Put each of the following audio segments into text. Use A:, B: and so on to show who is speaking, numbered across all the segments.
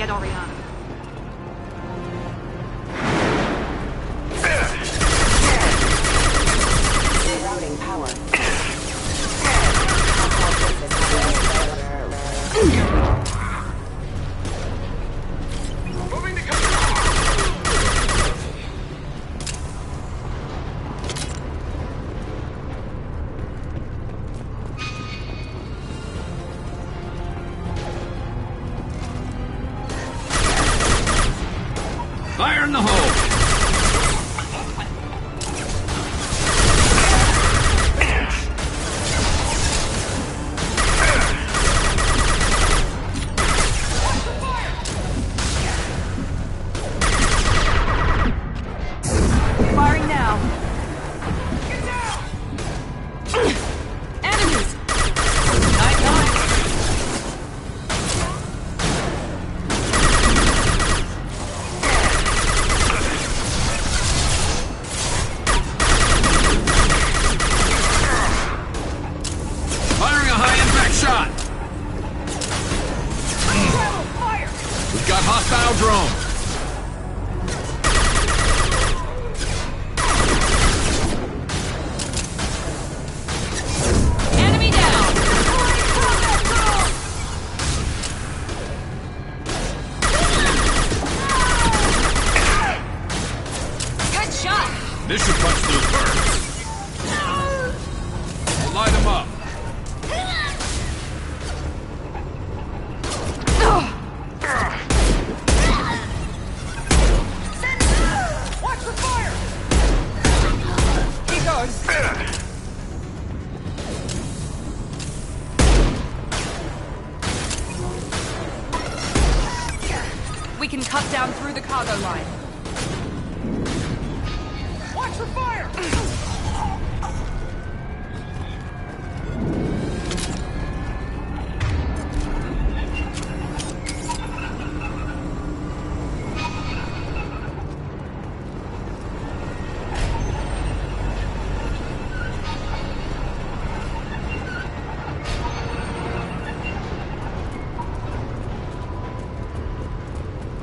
A: get Oriana.
B: Routing power.
C: Moving to
D: Fire in the hole!
A: Firing now. Enemies! Night, night.
D: Firing a high-impact shot! We've got hostile drones.
A: Enemy down! Good shot!
D: This should punch those birds. We'll light them up.
C: watch the fire!
A: He goes. We can cut down through the cargo line.
C: Watch the fire!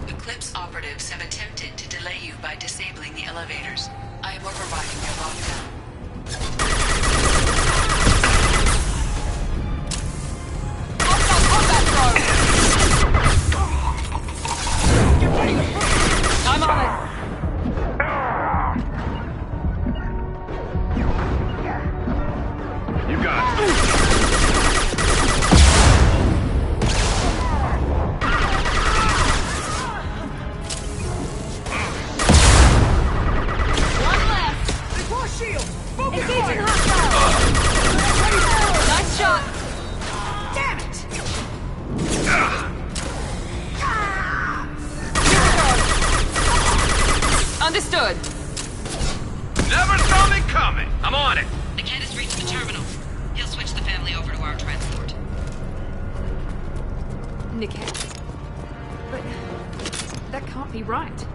E: Eclipse operatives have attempted to delay you by disabling the elevators. I am overriding your lockdown.
A: Hostile combat drone! I'm on it.
D: You got it.
A: One left.
C: Deploy shield! Focus
A: Engaging
C: fire!
A: hostile. Nice shot.
C: Damn it!
A: Understood.
D: Never saw me coming. I'm on it.
E: The cat has reached the terminal. He'll switch the family over to our transport.
A: Niket. But that can't be right.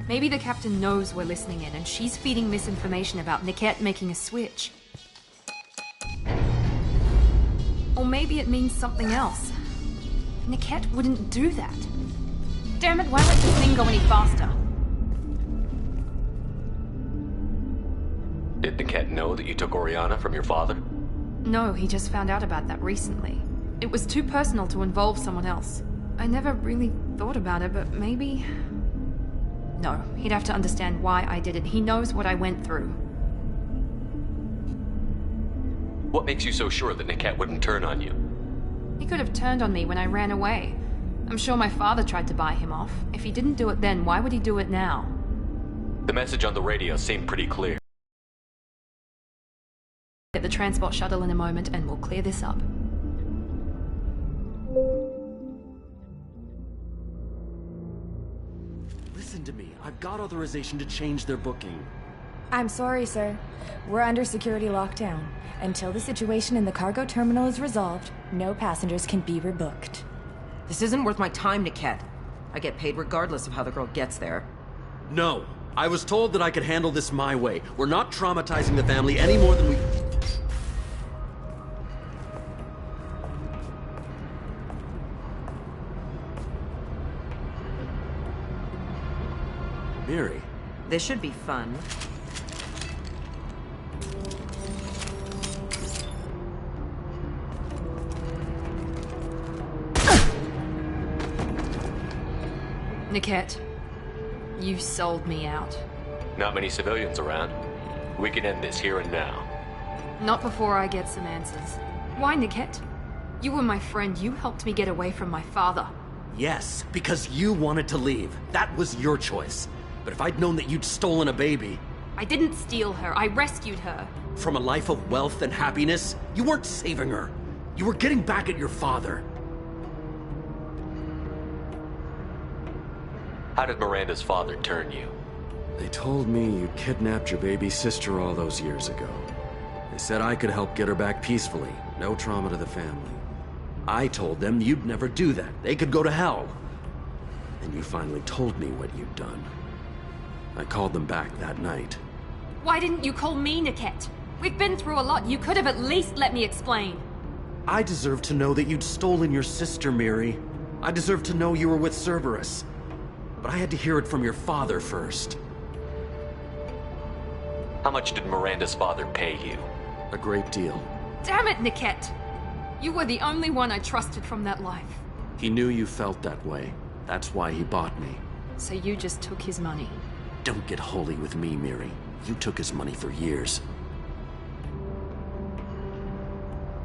A: Maybe the captain knows we're listening in and she's feeding misinformation about Niket making a switch. Or maybe it means something else. Niket wouldn't do that. Damn it, why let this thing go any faster?
F: Did Niket know that you took Oriana from your father?
A: No, he just found out about that recently. It was too personal to involve someone else. I never really thought about it, but maybe... No, he'd have to understand why I did it. He knows what I went through.
F: What makes you so sure that Niket wouldn't turn on you?
A: He could have turned on me when I ran away. I'm sure my father tried to buy him off. If he didn't do it then, why would he do it now?
F: The message on the radio seemed pretty clear.
A: Get the transport shuttle in a moment and we'll clear this up.
G: Listen to me. I've got authorization to change their booking.
H: I'm sorry, sir. We're under security lockdown. Until the situation in the cargo terminal is resolved, no passengers can be rebooked.
I: This isn't worth my time, Niket. I get paid regardless of how the girl gets there.
G: No. I was told that I could handle this my way. We're not traumatizing the family any more than we... Miri.
B: This should be fun.
A: Niket, you sold me out.
F: Not many civilians around. We can end this here and now.
A: Not before I get some answers. Why, Niket? You were my friend. You helped me get away from my father.
G: Yes, because you wanted to leave. That was your choice. But if I'd known that you'd stolen a baby...
A: I didn't steal her. I rescued her.
G: From a life of wealth and happiness, you weren't saving her. You were getting back at your father.
F: How did Miranda's father turn you?
G: They told me you kidnapped your baby sister all those years ago. They said I could help get her back peacefully. No trauma to the family. I told them you'd never do that. They could go to hell. And you finally told me what you'd done. I called them back that night.
A: Why didn't you call me, Niket? We've been through a lot. You could have at least let me explain.
G: I deserve to know that you'd stolen your sister, Miri. I deserve to know you were with Cerberus. But I had to hear it from your father first.
F: How much did Miranda's father pay you?
G: A great deal.
A: Damn it, Niket! You were the only one I trusted from that life.
G: He knew you felt that way. That's why he bought me.
A: So you just took his money.
G: Don't get holy with me, Miri. You took his money for years.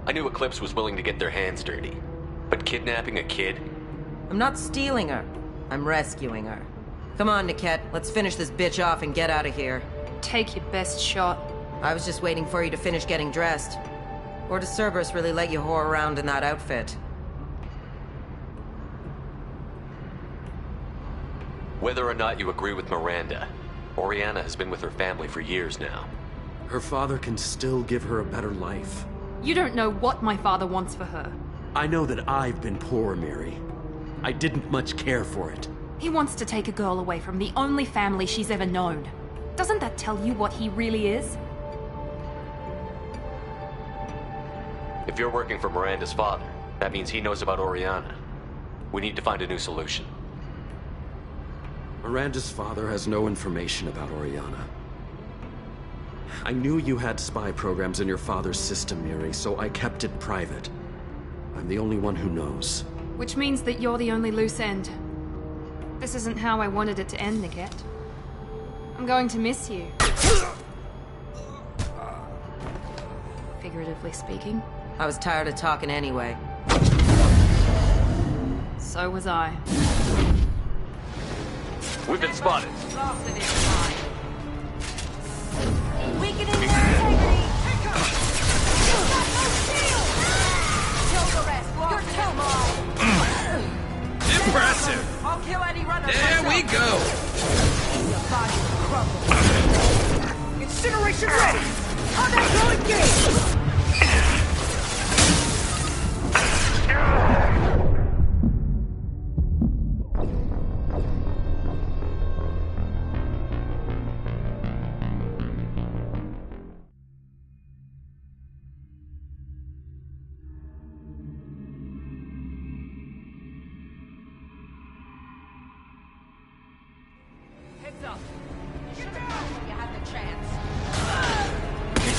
F: I knew Eclipse was willing to get their hands dirty. But kidnapping a kid?
B: I'm not stealing her. I'm rescuing her. Come on, Niket. Let's finish this bitch off and get out of here.
A: Take your best shot.
B: I was just waiting for you to finish getting dressed. Or does Cerberus really let you whore around in that outfit?
F: Whether or not you agree with Miranda, Oriana has been with her family for years now.
G: Her father can still give her a better life.
A: You don't know what my father wants for her.
G: I know that I've been poor, Miri. I didn't much care for it.
A: He wants to take a girl away from the only family she's ever known. Doesn't that tell you what he really is?
F: If you're working for Miranda's father, that means he knows about Oriana. We need to find a new solution.
G: Miranda's father has no information about Oriana. I knew you had spy programs in your father's system, Miri, so I kept it private. I'm the only one who knows.
A: Which means that you're the only loose end. This isn't how I wanted it to end, Niket. I'm going to miss you. Figuratively speaking.
B: I was tired of talking anyway.
A: So was I.
F: We've been spotted.
H: Weakening their integrity!
C: You've got no shield!
H: Kill the rest! You're too long!
D: Impressive.
B: I'll kill any runner.
D: There we go.
H: Your body will crumble.
C: Incineration ready! On that rolling game!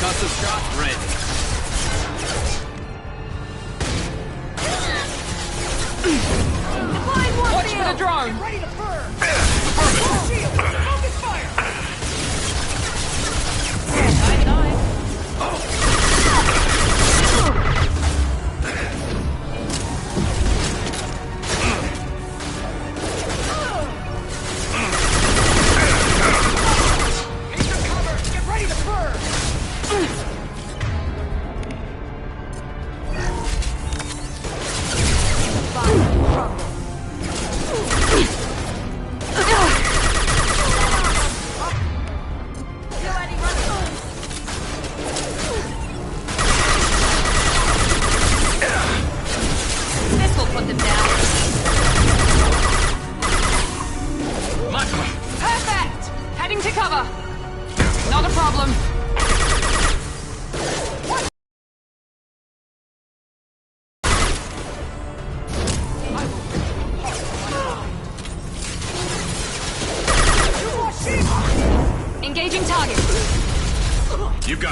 D: Concussive shot ready.
A: Watch for the drone!
C: Ready to burn! Full shield! Focus fire! Into cover! Get ready to burn!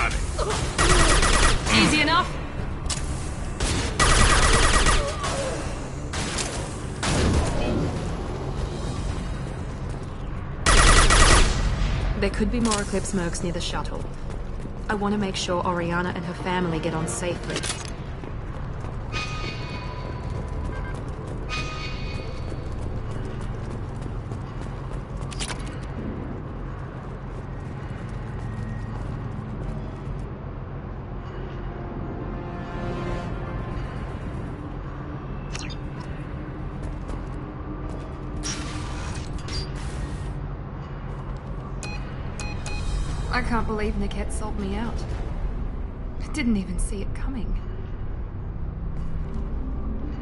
C: got it.
A: Easy enough? There could be more Eclipse mercs near the shuttle. I want to make sure Oriana and her family get on safely. I can't believe Niket sold me out. I didn't even see it coming.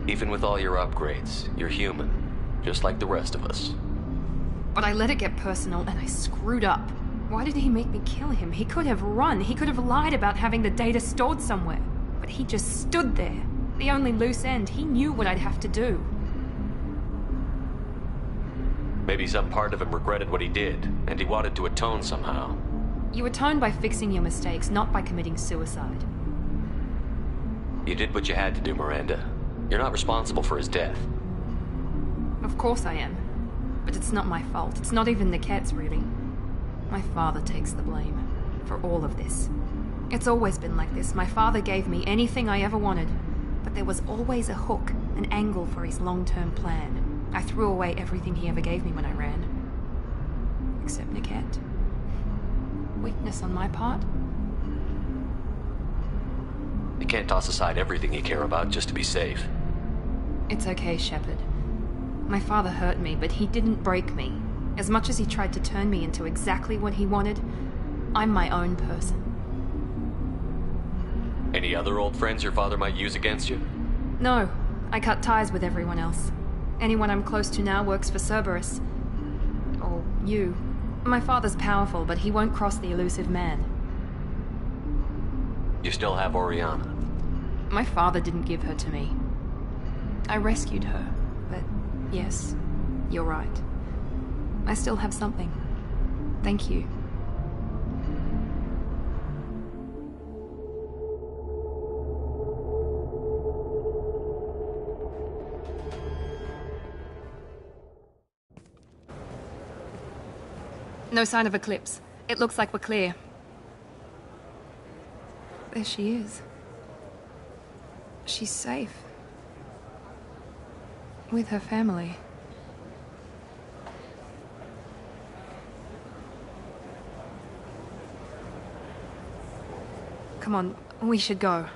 F: Even with all your upgrades, you're human, just like the rest of us.
A: But I let it get personal and I screwed up. Why did he make me kill him? He could have run. He could have lied about having the data stored somewhere. But he just stood there. The only loose end. He knew what I'd have to do.
F: Maybe some part of him regretted what he did, and he wanted to atone somehow.
A: You atone by fixing your mistakes, not by committing suicide.
F: You did what you had to do, Miranda. You're not responsible for his death.
A: Of course I am. But it's not my fault. It's not even Niket's, really. My father takes the blame for all of this. It's always been like this. My father gave me anything I ever wanted, but there was always a hook, an angle for his long-term plan. I threw away everything he ever gave me when I ran. Except Niket. Weakness on my part?
F: You can't toss aside everything you care about just to be safe.
A: It's okay, Shepard. My father hurt me, but he didn't break me. As much as he tried to turn me into exactly what he wanted, I'm my own person.
F: Any other old friends your father might use against you?
A: No, I cut ties with everyone else. Anyone I'm close to now works for Cerberus. Or you. My father's powerful, but he won't cross the elusive man.
F: You still have Oriana.
A: My father didn't give her to me. I rescued her, but yes, you're right. I still have something. Thank you. No sign of Eclipse. It looks like we're clear. There she is. She's safe. With her family. Come on, we should go.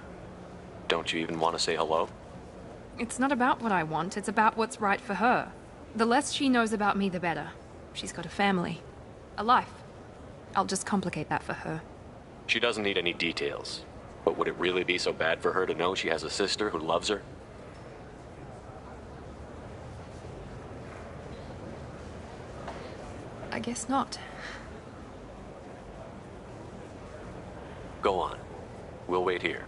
F: Don't you even want to say hello?
A: It's not about what I want, it's about what's right for her. The less she knows about me, the better. She's got a family. A life. I'll just complicate that for her.
F: She doesn't need any details. But would it really be so bad for her to know she has a sister who loves her?
A: I guess not.
F: Go on. We'll wait here.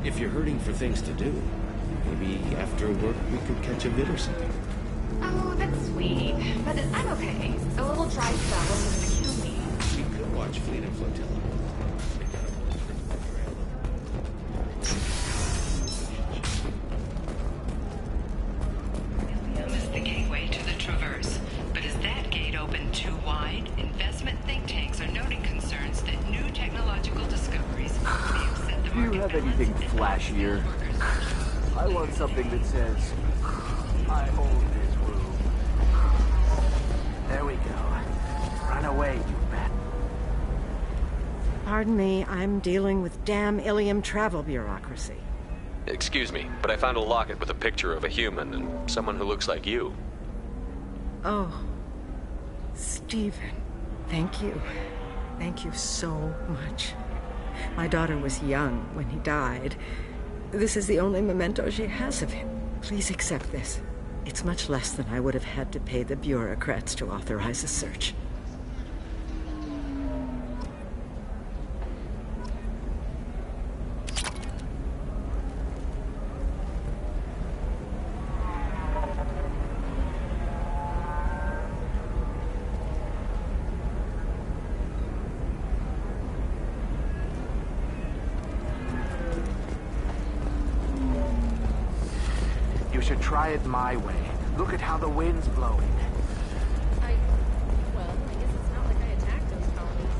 I: If you're hurting for things to do, maybe after work we could catch a vid or something.
J: Oh, that's sweet. But I'm okay. A little dry spell isn't gonna kill me.
I: We could watch Fleet and Flotilla.
E: Ilium is the gateway to the Traverse. But is that gate open too wide? Investment think tanks are noting concerns that new technological discoveries may upset the
K: Do you have anything flashier? I call it something that says, I own this room. There we go. Run away, you bat.
L: Pardon me, I'm dealing with damn Ilium travel bureaucracy.
F: Excuse me, but I found a locket with a picture of a human and someone who looks like you.
L: Oh, Stephen, thank you. Thank you so much. My daughter was young when he died. This is the only memento she has of him. Please accept this. It's much less than I would have had to pay the bureaucrats to authorize a search.
K: You should try it my way. Look at how the wind's blowing.
J: Well, I guess it's not like I attacked those colonies.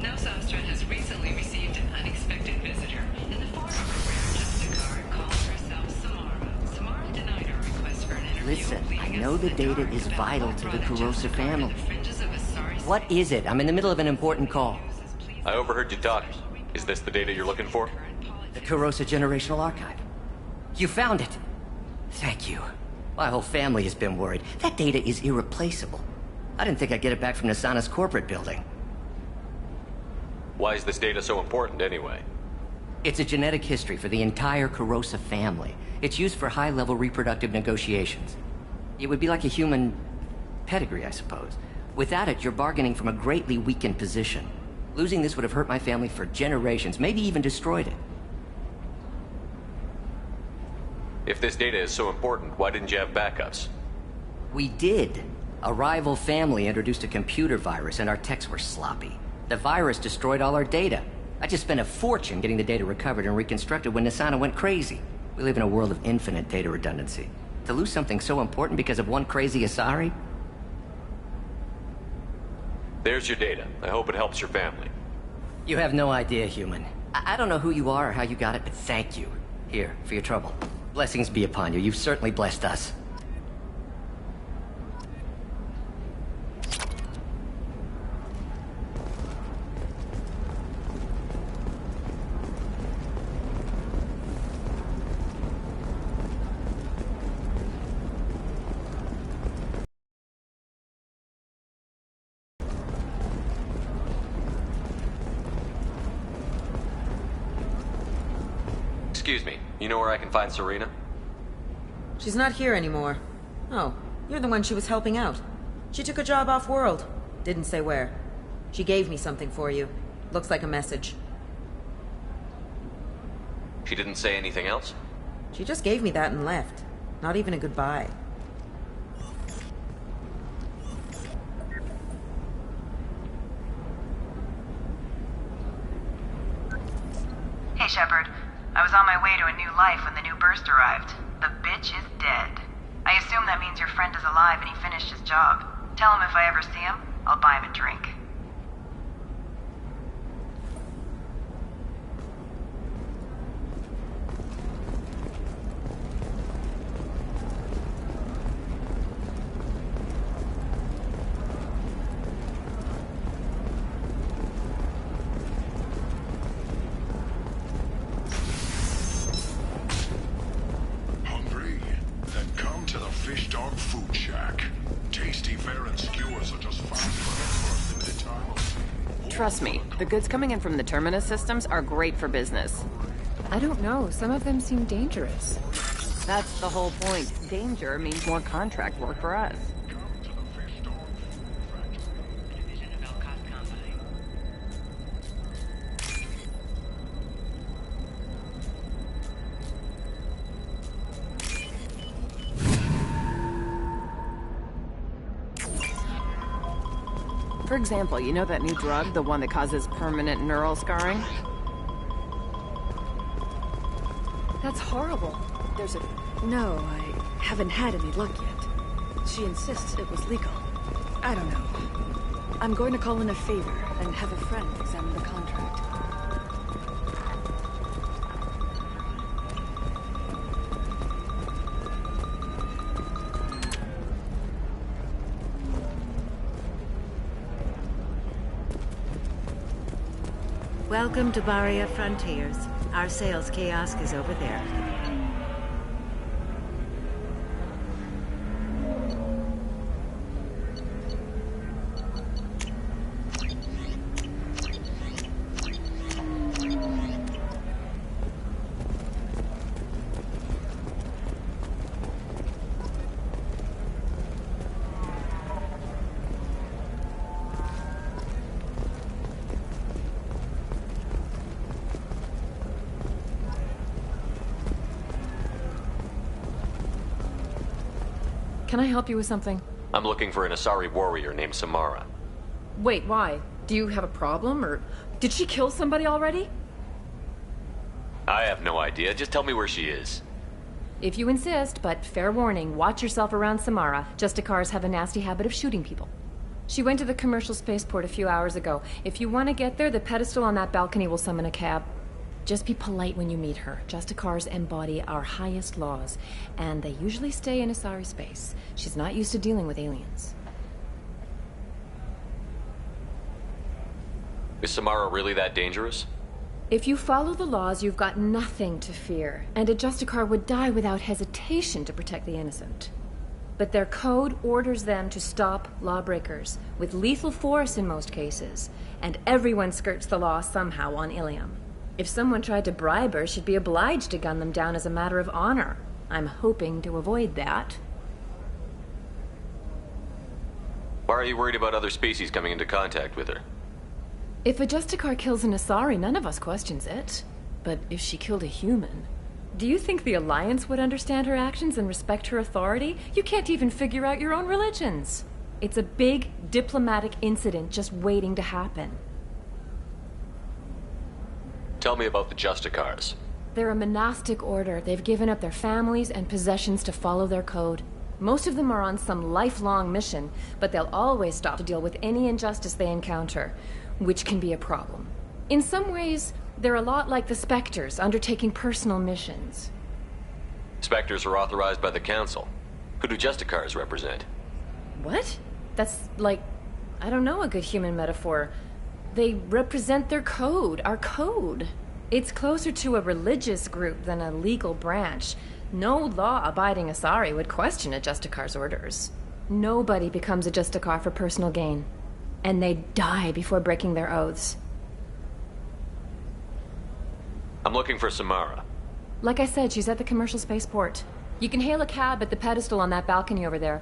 E: Nosostra has recently received an unexpected visitor in the form of a rare Justicar calling herself Samara. Samara denied our request for an interview.
M: Listen, I
E: leaving
M: know
E: us
M: the
E: in
M: data
E: dark
M: is
E: about
M: vital
E: what
M: to the
E: brought a
M: Kurosa
E: Justicar
M: family.
E: to the fringes of a sorry
M: What is it? I'm in the middle of an important call.
F: I overheard you talking. Is this the data you're looking for?
M: The Kurosa Generational Archive. You found it. Thank you. My whole family has been worried. That data is irreplaceable. I didn't think I'd get it back from Nasana's corporate building.
F: Why is this data so important anyway?
M: It's a genetic history for the entire Kurosa family. It's used for high-level reproductive negotiations. It would be like a human pedigree, I suppose. Without it, you're bargaining from a greatly weakened position. Losing this would have hurt my family for generations, maybe even destroyed it.
F: If this data is so important, why didn't you have backups?
M: We did. A rival family introduced a computer virus and our techs were sloppy. The virus destroyed all our data. I just spent a fortune getting the data recovered and reconstructed when Nasana went crazy. We live in a world of infinite data redundancy. To lose something so important because of one crazy Asari?
F: There's your data. I hope it helps your family.
M: You have no idea, human. I don't know who you are or how you got it, but thank you. Here, for your trouble. Blessings be upon you. You've certainly blessed us.
F: Excuse me, you know where I can find Serena?
B: She's not here anymore. Oh, you're the one she was helping out. She took a job off-world. Didn't say where. She gave me something for you. Looks like a message.
F: She didn't say anything else?
B: She just gave me that and left. Not even a goodbye.
N: Hey, Shepard. I was on my way to a new life when the new burst arrived. The bitch is dead. I assume that means your friend is alive and he finished his job. Tell him if I ever see him, I'll buy him a drink.
O: Trust me, the goods coming in from the Terminus systems are great for business.
P: I don't know, some of them seem dangerous.
O: That's the whole point. Danger means more contract work for us. For example, you know that new drug, the one that causes permanent neural scarring?
P: That's horrible. There's a... No, I haven't had any luck yet. She insists it was legal. I don't know. I'm going to call in a favor and have a friend examine the contract.
Q: Welcome to Barria Frontiers. Our sales kiosk is over there.
P: Can I help you with something?
F: I'm looking for an Asari warrior named Samara.
P: Wait, why? Do you have a problem, or did she kill somebody already?
F: I have no idea. Just tell me where she is.
P: If you insist, but fair warning, watch yourself around Samara. Justicars have a nasty habit of shooting people. She went to the commercial spaceport a few hours ago. If you want to get there, the pedestal on that balcony will summon a cab. Just be polite when you meet her. Justicars embody our highest laws, and they usually stay in Asari space. She's not used to dealing with aliens.
F: Is Samara really that dangerous?
P: If you follow the laws, you've got nothing to fear, and a Justicar would die without hesitation to protect the innocent. But their code orders them to stop lawbreakers, with lethal force in most cases, and everyone skirts the law somehow on Ilium. If someone tried to bribe her, she'd be obliged to gun them down as a matter of honor. I'm hoping to avoid that.
F: Why are you worried about other species coming into contact with her?
P: If a Justicar kills an Asari, none of us questions it. But if she killed a human... Do you think the Alliance would understand her actions and respect her authority? You can't even figure out your own religions. It's a big diplomatic incident just waiting to happen.
F: Tell me about the Justicars.
P: They're a monastic order. They've given up their families and possessions to follow their code. Most of them are on some lifelong mission, but they'll always stop to deal with any injustice they encounter, which can be a problem. In some ways, they're a lot like the Spectres, undertaking personal missions.
F: Spectres are authorized by the Council. Who do Justicars represent?
P: What? That's like, I don't know, a good human metaphor. They represent their code, our code. It's closer to a religious group than a legal branch. No law-abiding Asari would question a Justicar's orders. Nobody becomes a Justicar for personal gain. And they die before breaking their oaths.
F: I'm looking for Samara.
P: Like I said, she's at the commercial spaceport. You can hail a cab at the pedestal on that balcony over there.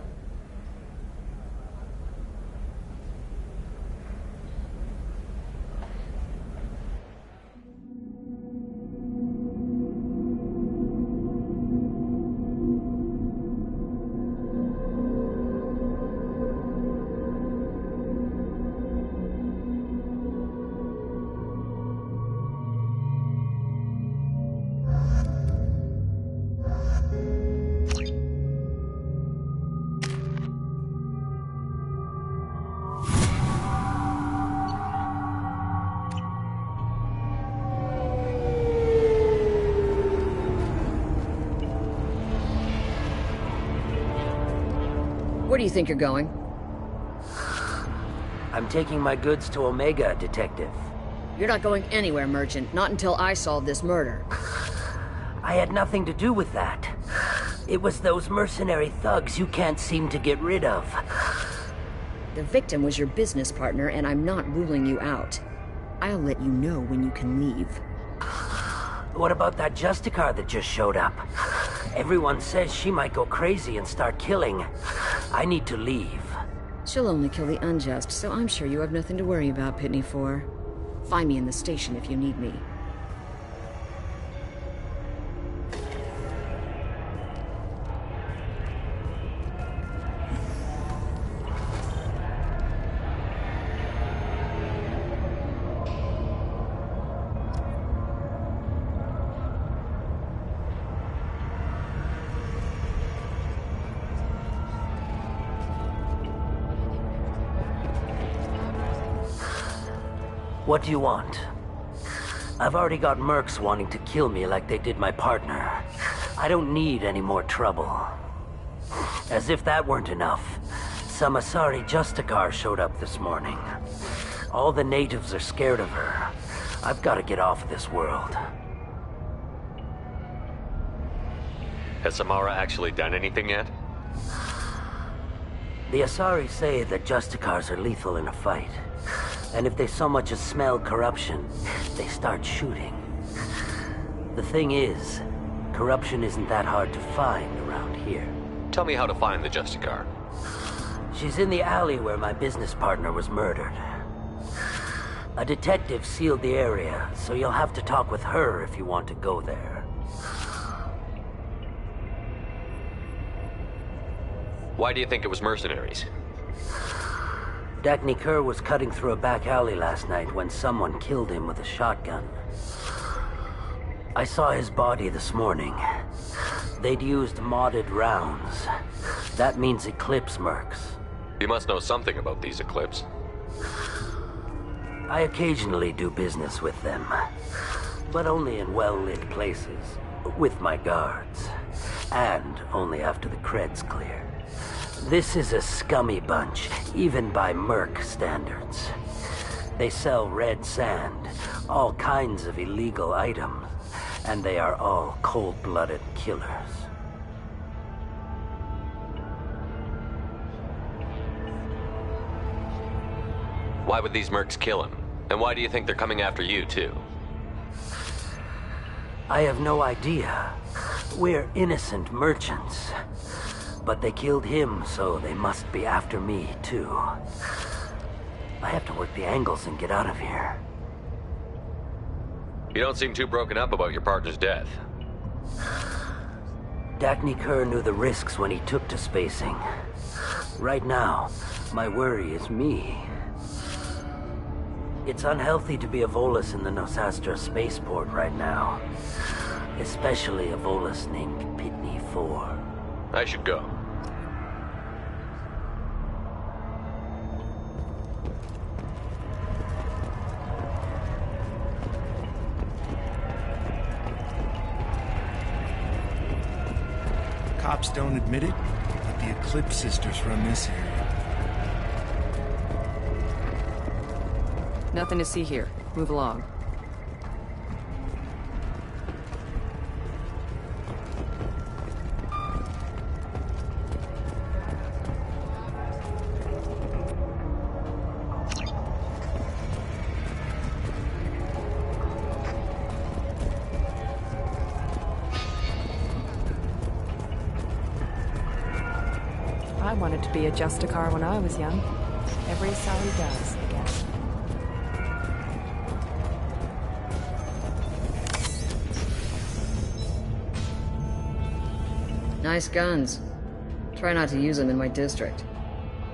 R: Where do you think you're going?
S: I'm taking my goods to Omega, Detective.
R: You're not going anywhere, Merchant. Not until I solve this murder.
S: I had nothing to do with that. It was those mercenary thugs you can't seem to get rid of.
R: The victim was your business partner, and I'm not ruling you out. I'll let you know when you can leave.
S: What about that Justicar that just showed up? Everyone says she might go crazy and start killing. I need to leave.
R: She'll only kill the unjust, so I'm sure you have nothing to worry about, Pitney 4. Find me in the station if you need me.
S: What do you want? I've already got mercs wanting to kill me like they did my partner. I don't need any more trouble. As if that weren't enough, some Asari Justicar showed up this morning. All the natives are scared of her. I've got to get off of this world.
F: Has Samara actually done anything yet?
S: The Asari say that Justicars are lethal in a fight. And if they so much as smell corruption, they start shooting. The thing is, corruption isn't that hard to find around here.
F: Tell me how to find the Justicar.
S: She's in the alley where my business partner was murdered. A detective sealed the area, so you'll have to talk with her if you want to go there.
F: Why do you think it was mercenaries?
S: Dagny Kerr was cutting through a back alley last night when someone killed him with a shotgun. I saw his body this morning. They'd used modded rounds. That means Eclipse mercs.
F: You must know something about these Eclipse.
S: I occasionally do business with them, but only in well-lit places, with my guards, and only after the cred's clear. This is a scummy bunch, even by merc standards. They sell red sand, all kinds of illegal items, and they are all cold-blooded killers.
F: Why would these mercs kill him? And why do you think they're coming after you, too?
S: I have no idea. We're innocent merchants. But they killed him, so they must be after me, too. I have to work the angles and get out of here.
F: You don't seem too broken up about your partner's death.
S: Dagny Kerr knew the risks when he took to spacing. Right now, my worry is me. It's unhealthy to be a Volus in the Nosastra spaceport right now. Especially a Volus named Pitney 4.
F: I should go.
C: Cops don't admit it, but the Eclipse sisters run this area.
O: Nothing to see here. Move along.
H: I wanted to be a Justicar when I was young. Every Asari does, I guess.
R: Nice guns. Try not to use them in my district.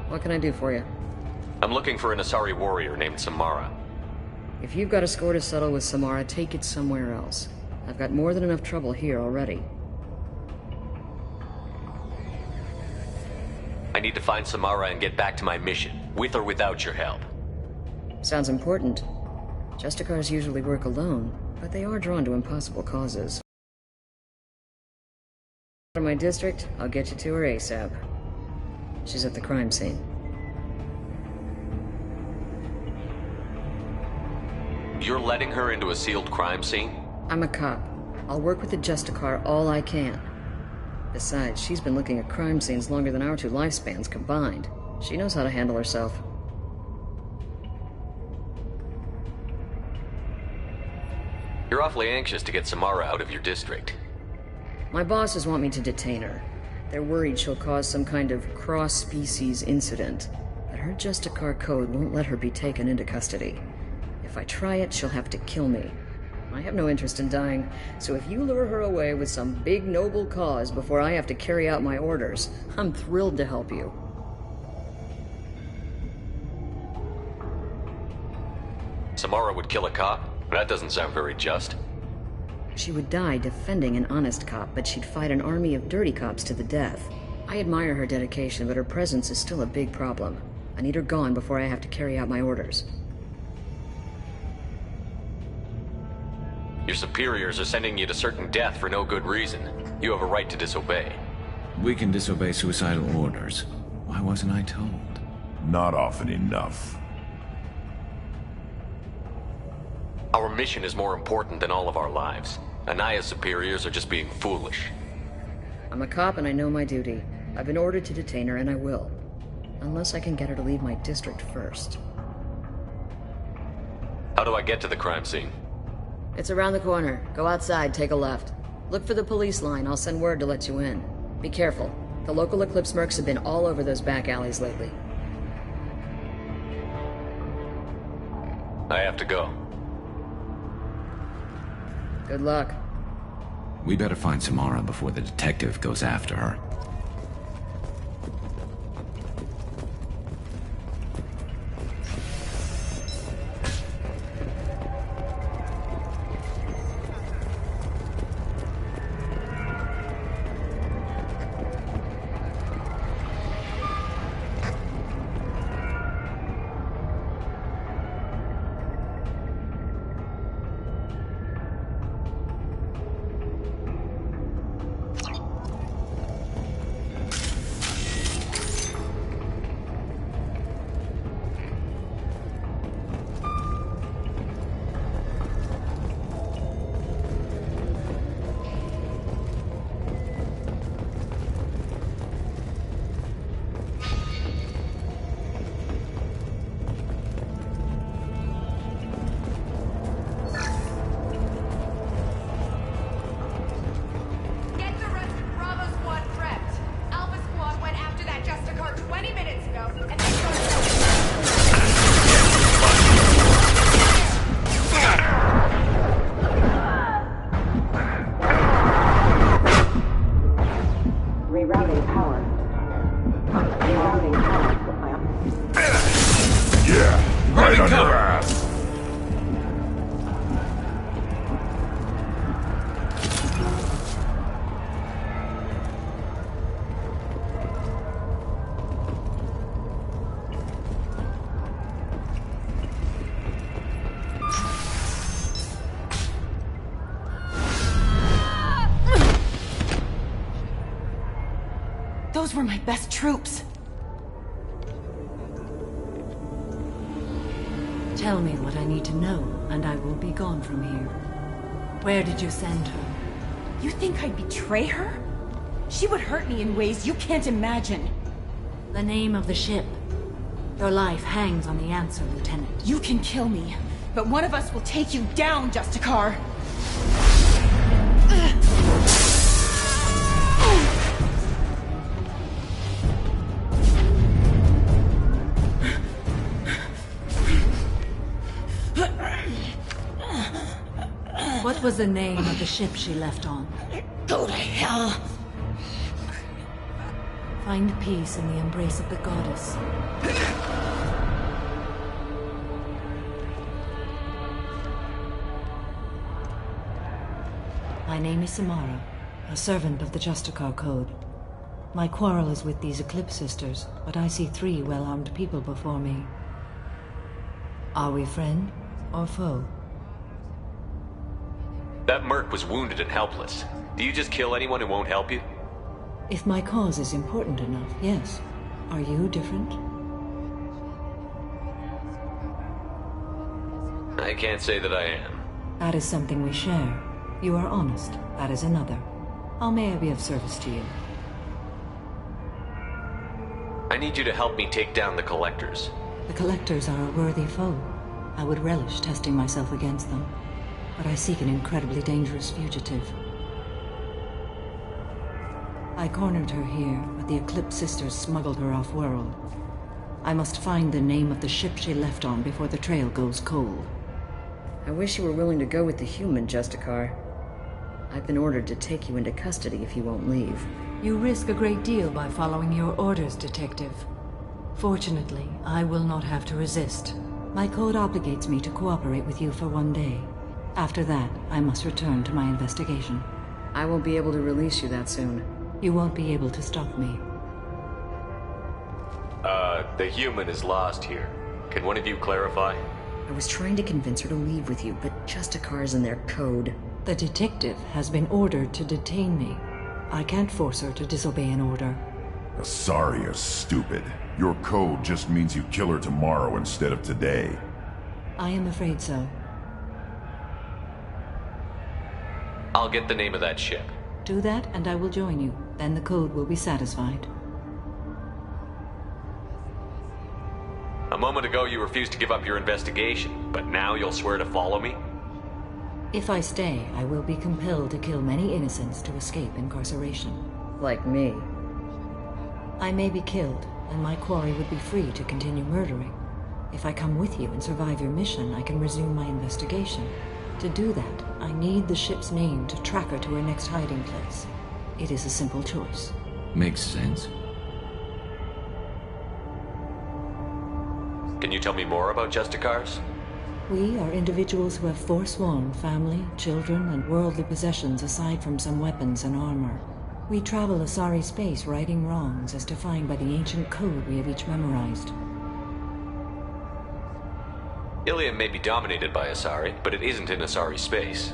R: What can I do for you?
F: I'm looking for an Asari warrior named Samara.
R: If you've got a score to settle with Samara, take it somewhere else. I've got more than enough trouble here already.
F: I need to find Samara and get back to my mission, with or without your help.
R: Sounds important. Justicars usually work alone, but they are drawn to impossible causes. Out of my district, I'll get you to her ASAP. She's at the crime scene.
F: You're letting her into a sealed crime scene?
R: I'm a cop. I'll work with the Justicar all I can. Besides, she's been looking at crime scenes longer than our two lifespans combined. She knows how to handle herself.
F: You're awfully anxious to get Samara out of your district.
R: My bosses want me to detain her. They're worried she'll cause some kind of cross-species incident. But her Justicar code won't let her be taken into custody. If I try it, she'll have to kill me. I have no interest in dying, so if you lure her away with some big noble cause before I have to carry out my orders, I'm thrilled to help you.
F: Samara would kill a cop? That doesn't sound very just.
R: She would die defending an honest cop, but she'd fight an army of dirty cops to the death. I admire her dedication, but her presence is still a big problem. I need her gone before I have to carry out my orders.
F: Your superiors are sending you to certain death for no good reason. You have a right to disobey.
I: We can disobey suicidal orders. Why wasn't I told?
T: Not often enough.
F: Our mission is more important than all of our lives. Anaya's superiors are just being foolish.
R: I'm a cop and I know my duty. I've been ordered to detain her and I will. Unless I can get her to leave my district first.
F: How do I get to the crime scene?
R: It's around the corner. Go outside, take a left. Look for the police line. I'll send word to let you in. Be careful. The local Eclipse mercs have been all over those back alleys lately.
F: I have to go.
R: Good luck.
T: We better find Samara before the detective goes after her.
U: Those were my best troops.
Q: Tell me what I need to know, and I will be gone from here. Where did you send her?
U: You think I'd betray her? She would hurt me in ways you can't imagine.
Q: The name of the ship. Your life hangs on the answer, Lieutenant.
U: You can kill me, but one of us will take you down, Justicar.
Q: What was the name of the ship she left on?
U: Go to hell!
Q: Find peace in the embrace of the goddess. My name is Samara, a servant of the Justicar Code. My quarrel is with these Eclipse sisters, but I see 3 well-armed people before me. Are we friend or foe?
F: That merc was wounded and helpless. Do you just kill anyone who won't help you?
Q: If my cause is important enough, yes. Are you different?
F: I can't say that I am.
Q: That is something we share. You are honest. That is another. How may I be of service to you?
F: I need you to help me take down the Collectors.
Q: The Collectors are a worthy foe. I would relish testing myself against them. But I seek an incredibly dangerous fugitive. I cornered her here, but the Eclipse sisters smuggled her off-world. I must find the name of the ship she left on before the trail goes cold.
R: I wish you were willing to go with the human, Justicar. I've been ordered to take you into custody if you won't leave.
Q: You risk a great deal by following your orders, Detective. Fortunately, I will not have to resist. My code obligates me to cooperate with you for 1 day. After that, I must return to my investigation.
R: I won't be able to release you that soon.
Q: You won't be able to stop me.
F: The human is lost here. Can one of you clarify?
R: I was trying to convince her to leave with you, but Justicar's in their code.
Q: The detective has been ordered to detain me. I can't force her to disobey an order.
V: Asaria is stupid. Your code just means you kill her tomorrow instead of today.
Q: I am afraid so.
F: I'll get the name of that ship.
Q: Do that, and I will join you. Then the code will be satisfied.
F: A moment ago you refused to give up your investigation, but now you'll swear to follow me?
Q: If I stay, I will be compelled to kill many innocents to escape incarceration.
R: Like me.
Q: I may be killed, and my quarry would be free to continue murdering. If I come with you and survive your mission, I can resume my investigation. To do that, I need the ship's name to track her to her next hiding place. It is a simple choice.
T: Makes sense.
F: Can you tell me more about Justicars?
Q: We are individuals who have forsworn family, children, and worldly possessions aside from some weapons and armor. We travel Asari space righting wrongs as defined by the ancient code we have each memorized.
F: Ilium may be dominated by Asari, but it isn't in Asari space.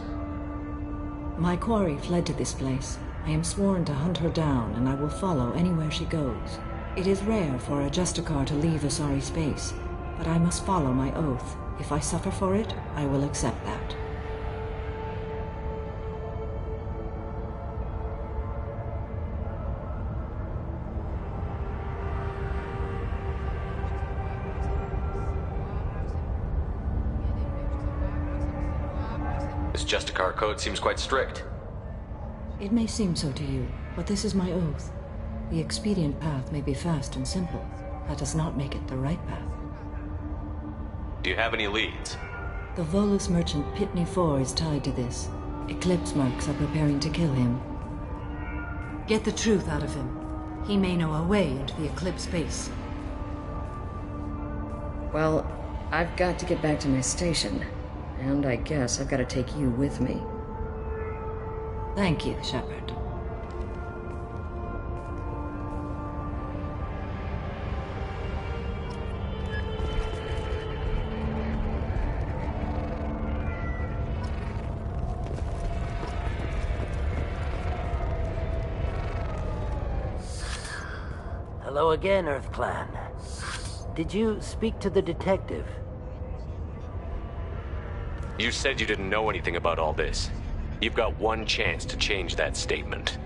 Q: My quarry fled to this place. I am sworn to hunt her down, and I will follow anywhere she goes. It is rare for a Justicar to leave Asari space, but I must follow my oath. If I suffer for it, I will accept that.
F: This Justicar code seems quite strict.
Q: It may seem so to you, but this is my oath. The expedient path may be fast and simple. That does not make it the right path.
F: Do you have any leads?
Q: The Volus merchant Pitney 4 is tied to this. Eclipse marks are preparing to kill him. Get the truth out of him. He may know a way into the Eclipse base.
R: Well, I've got to get back to my station. And I guess I've got to take you with me.
Q: Thank you, Shepard.
S: Hello again, Earth Clan. Did you speak to the detective?
F: You said you didn't know anything about all this. You've got one chance to change that statement.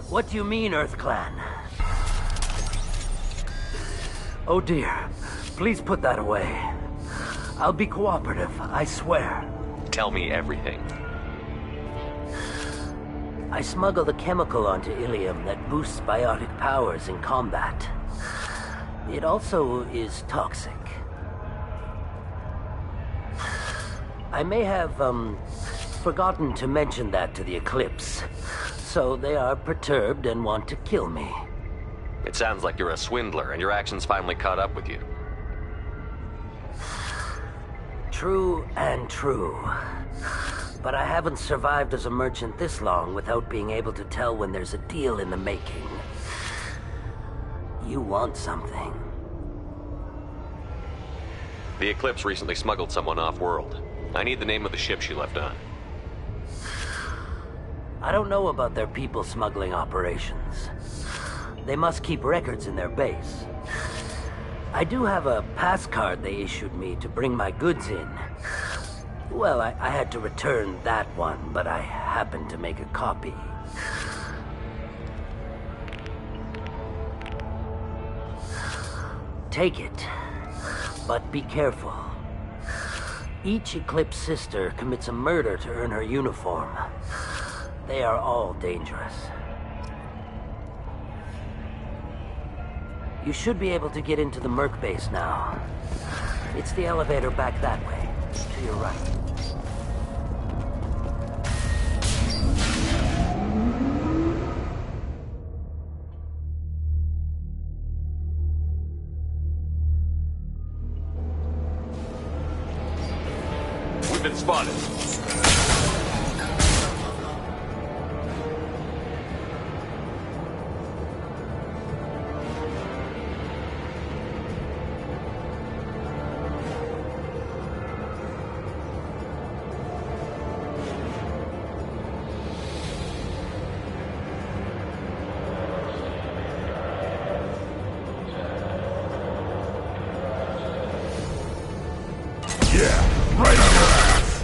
S: What do you mean, Earth Clan? Oh dear. Please put that away. I'll be cooperative, I swear.
F: Tell me everything.
S: I smuggled a chemical onto Ilium that boosts biotic powers in combat. It also is toxic. I may have, forgotten to mention that to the Eclipse, so they are perturbed and want to kill me.
F: It sounds like you're a swindler, and your actions finally caught up with you.
S: True and true. But I haven't survived as a merchant this long without being able to tell when there's a deal in the making. You want something.
F: The Eclipse recently smuggled someone off-world. I need the name of the ship she left on.
S: I don't know about their people smuggling operations. They must keep records in their base. I do have a pass card they issued me to bring my goods in. Well, I had to return that one, but I happened to make a copy. Take it, but be careful. Each Eclipse sister commits a murder to earn her uniform. They are all dangerous. You should be able to get into the Merc base now. It's the elevator back that way, to your right.
F: We've been spotted.
V: Yeah, right on your ass!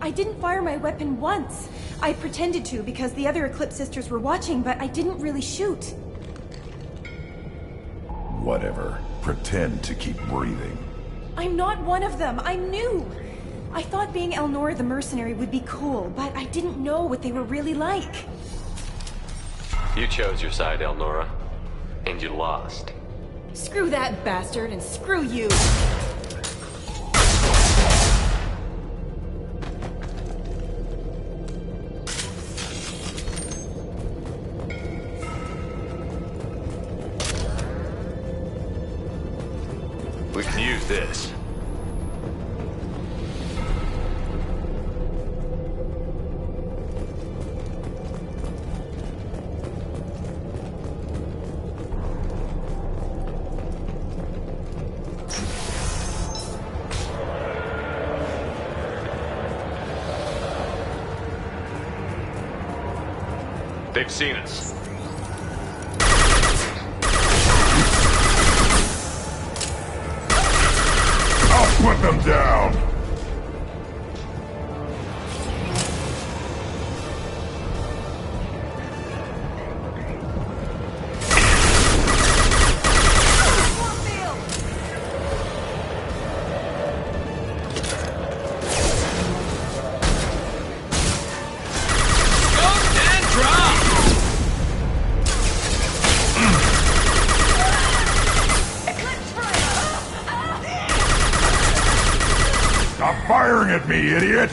U: I didn't fire my weapon once. I pretended to because the other Eclipse sisters were watching, but I didn't really shoot.
V: Whatever. Pretend to keep breathing.
U: I'm not one of them. I'm new. I thought being Elnora the mercenary would be cool, but I didn't know what they were really like.
F: You chose your side, Elnora. And you lost.
U: Screw that bastard, and screw you!
F: We can use this. They've seen us.
V: I'll put them down! Stop firing at me, idiot!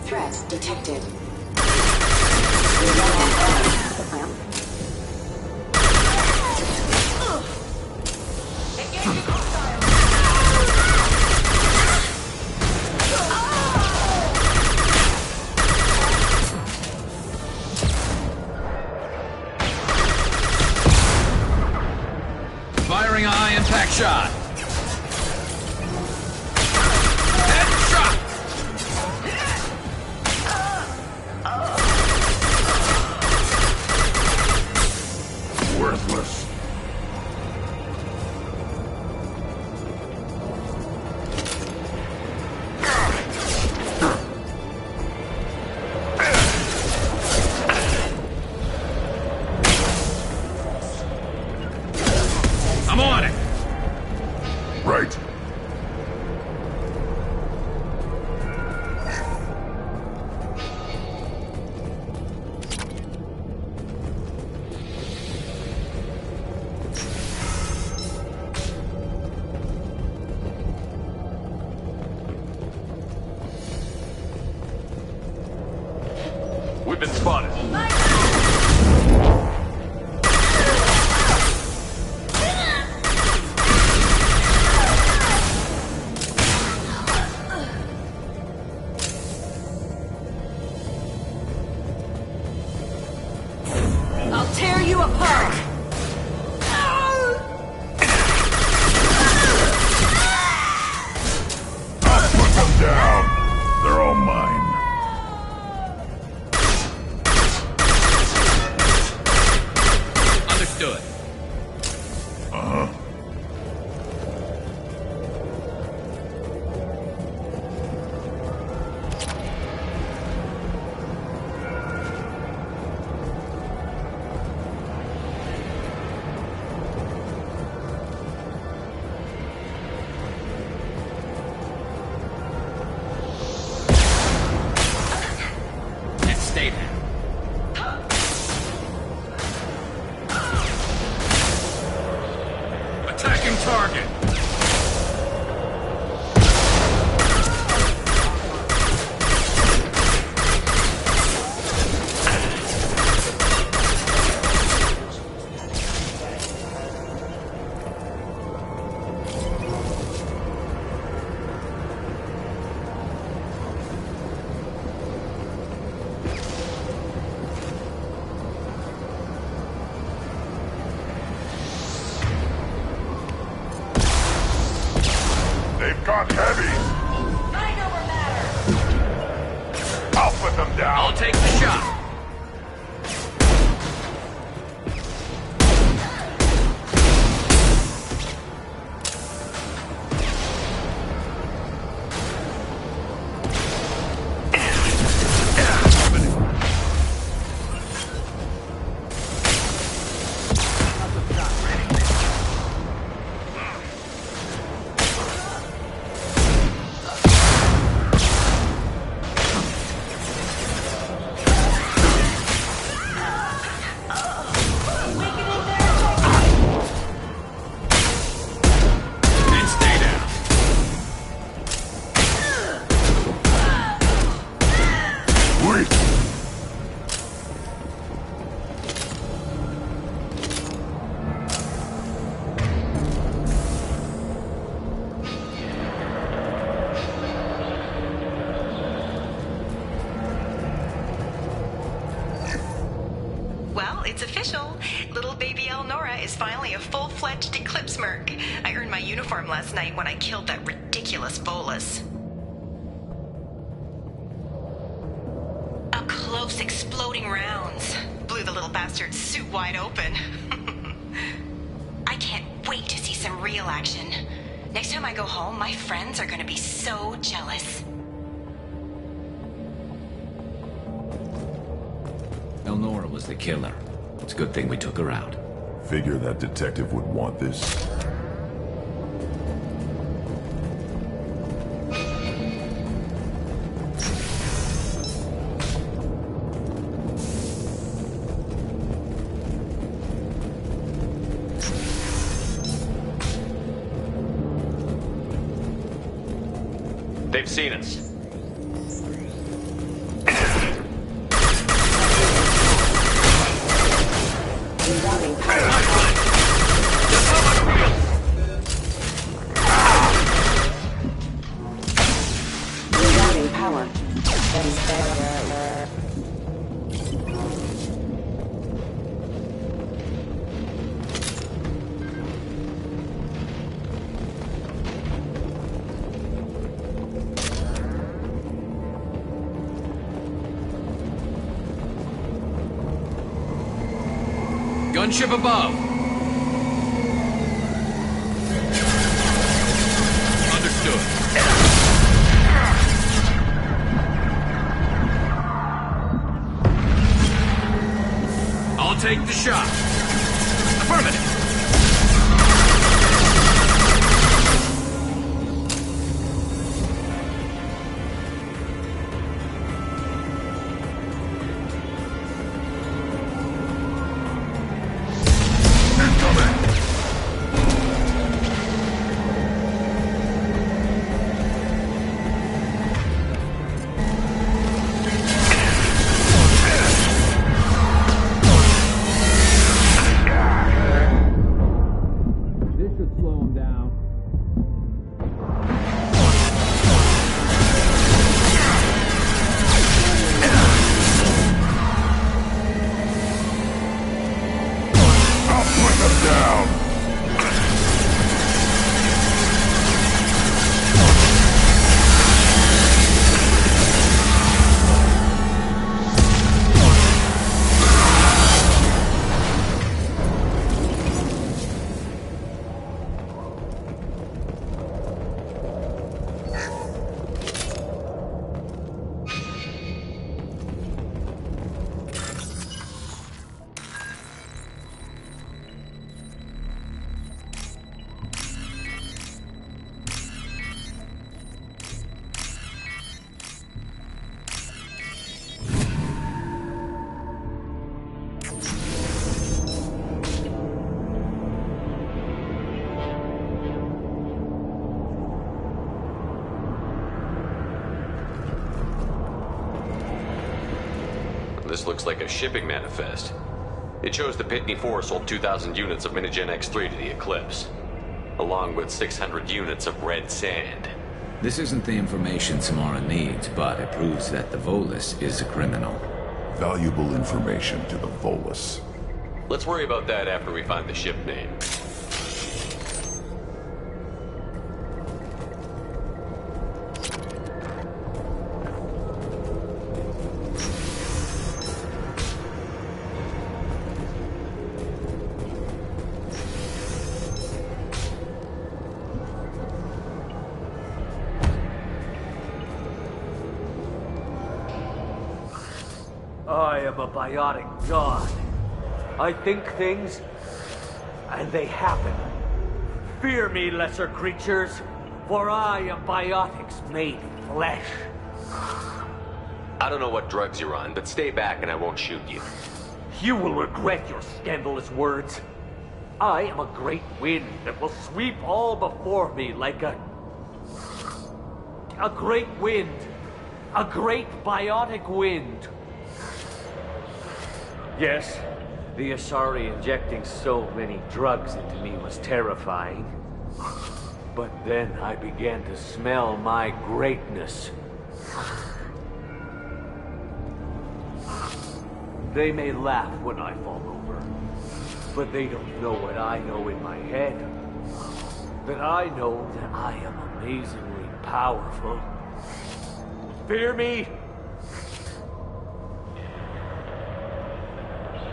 D: Threat detected.
C: Firing a high-impact shot.
V: Worthless.
C: I'm on it.
V: Right.
F: We've been spotted.
U: I'll tear you apart!
A: Stay there. Attacking target.
V: They've got heavies!
J: I know we're better.
V: I'll put them down!
A: I'll take the shot.
N: Well, it's official. Little baby Elnora is finally a full-fledged Eclipse merc. I earned my uniform last night when I killed that ridiculous bolus. Up close, exploding rounds. Blew the little bastard's suit wide open. I can't wait to see some real action. Next time I go home, my friends are gonna be so jealous.
T: Elnora was the killer. It's a good thing we took her out.
V: Figure that detective would want this.
F: They've seen us.
D: Rerouting power. That is better.
A: Gunship above. Understood. I'll take the shot. Affirmative.
F: This looks like a shipping manifest. It shows the Pitney 4 sold 2,000 units of Minigen X3 to the Eclipse, along with 600 units of red sand.
T: This isn't the information Samara needs, but it proves that the Volus is a criminal.
V: Valuable information to the Volus.
F: Let's worry about that after we find the ship name.
G: I am a biotic god. I think things, and they happen. Fear me, lesser creatures, for I am biotics made flesh.
F: I don't know what drugs you're on, but stay back and I won't shoot you.
G: You will regret your scandalous words. I am a great wind that will sweep all before me like a great wind. A great biotic wind. Yes, the Asari injecting so many drugs into me was terrifying. But then I began to smell my greatness. They may laugh when I fall over, but they don't know what I know in my head. That I know that I am amazingly powerful. Fear me?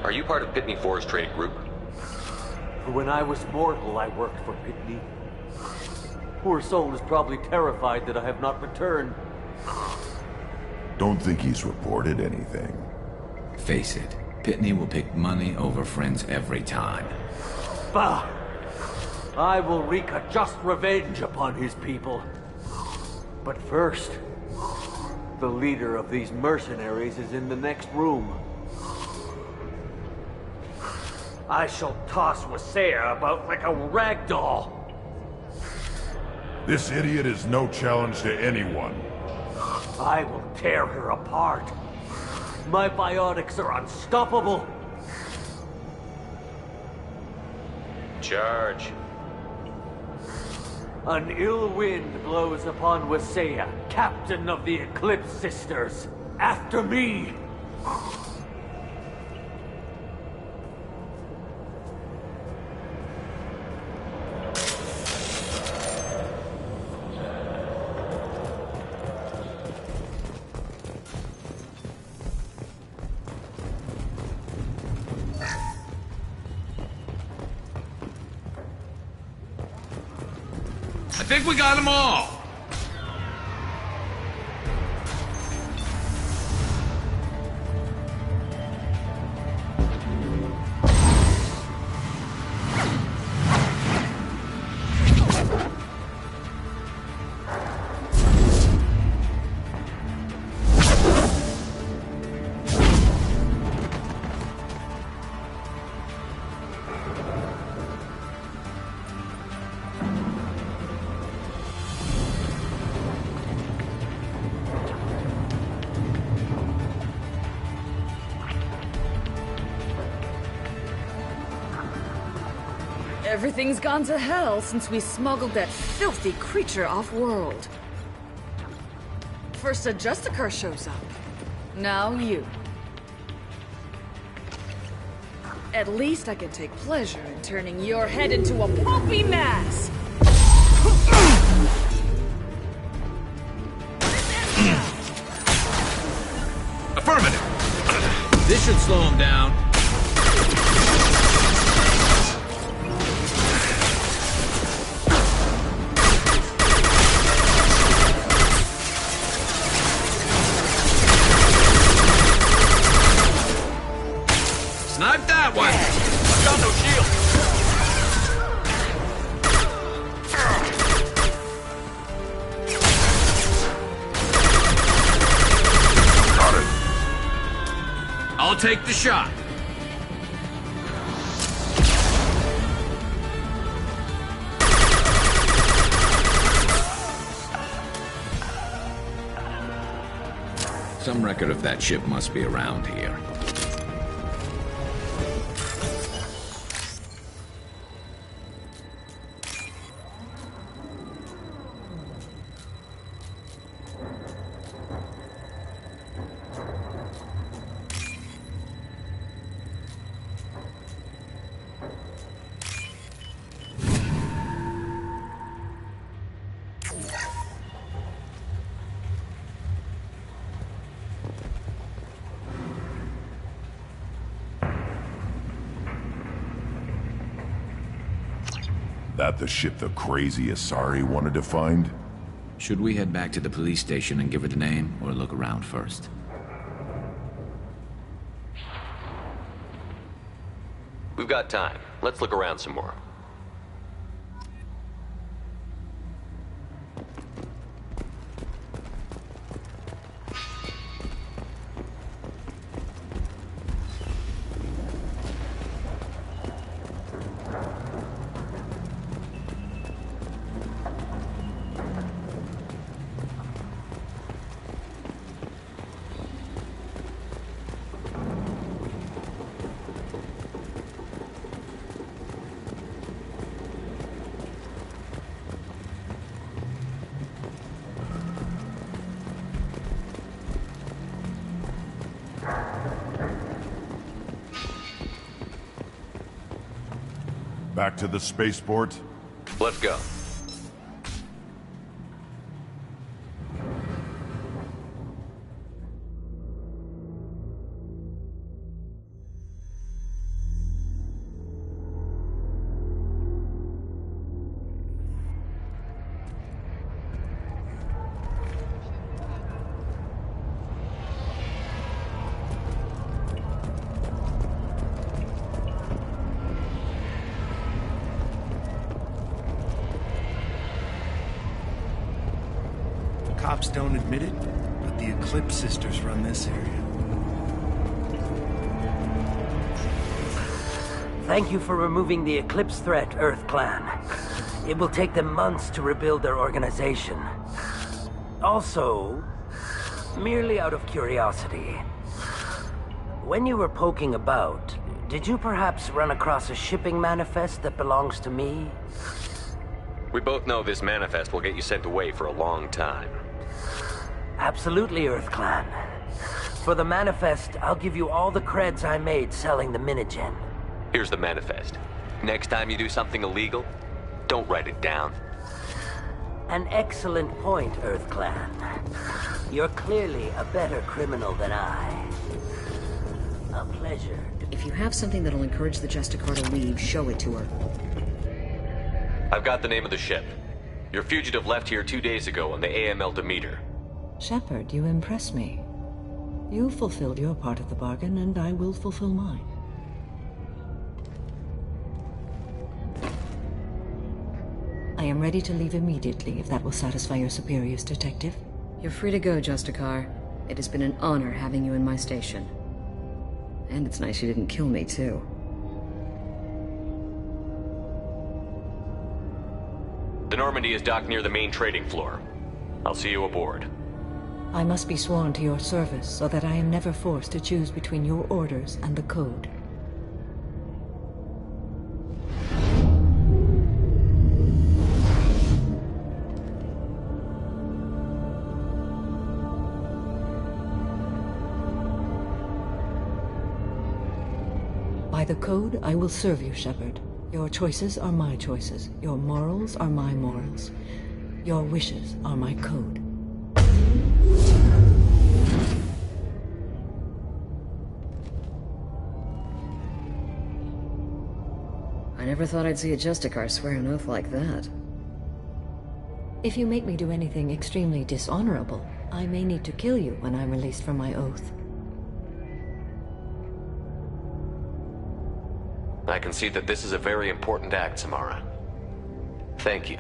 F: Are you part of Pitney 4's trade group?
G: When I was mortal, I worked for Pitney. Poor soul is probably terrified that I have not returned.
V: Don't think he's reported anything.
T: Face it, Pitney will pick money over friends every time.
G: Bah! I will wreak a just revenge upon his people. But first, the leader of these mercenaries is in the next room. I shall toss Wasea about like a rag doll.
V: This idiot is no challenge to anyone.
G: I will tear her apart. My biotics are unstoppable.
F: Charge.
G: An ill wind blows upon Wasea, captain of the Eclipse Sisters. After me!
A: I think we got them all.
R: Everything's gone to hell since we smuggled that filthy creature off-world. First a Justicar shows up. Now you. At least I can take pleasure in turning your head into a pulpy mass!
A: Affirmative. This should slow him down. Snipe that one! I've got no shield!
V: Got it.
A: I'll take the shot.
T: Some record of that ship must be around here.
V: That the ship the crazy Asari wanted to find?
T: Should we head back to the police station and give her the name, or look around first?
F: We've got time. Let's look around some more.
V: Back to the spaceport?
F: Let's go.
K: Cops don't admit it, but the Eclipse sisters run this area.
S: Thank you for removing the Eclipse threat, Earth Clan. It will take them months to rebuild their organization. Also, merely out of curiosity, when you were poking about, did you perhaps run across a shipping manifest that belongs to me?
F: We both know this manifest will get you sent away for a long time.
S: Absolutely, Earth Clan. For the manifest, I'll give you all the creds I made selling the Minigen.
F: Here's the manifest. Next time you do something illegal, don't write it down.
S: An excellent point, Earth Clan. You're clearly a better criminal than I. A pleasure.
R: If you have something that'll encourage the Justicar to leave, show it to her.
F: I've got the name of the ship. Your fugitive left here 2 days ago on the AML Demeter.
Q: Shepard, you impress me. You fulfilled your part of the bargain, and I will fulfill mine. I am ready to leave immediately, if that will satisfy your superiors, Detective.
R: You're free to go, Justicar. It has been an honor having you in my station. And it's nice you didn't kill me, too.
F: The Normandy is docked near the main trading floor. I'll see you aboard.
Q: I must be sworn to your service so that I am never forced to choose between your orders and the Code. By the Code, I will serve you, Shepard. Your choices are my choices. Your morals are my morals. Your wishes are my code.
R: I never thought I'd see a Justicar swear an oath like that.
Q: If you make me do anything extremely dishonorable, I may need to kill you when I'm released from my oath.
F: I can see that this is a very important act, Samara. Thank you.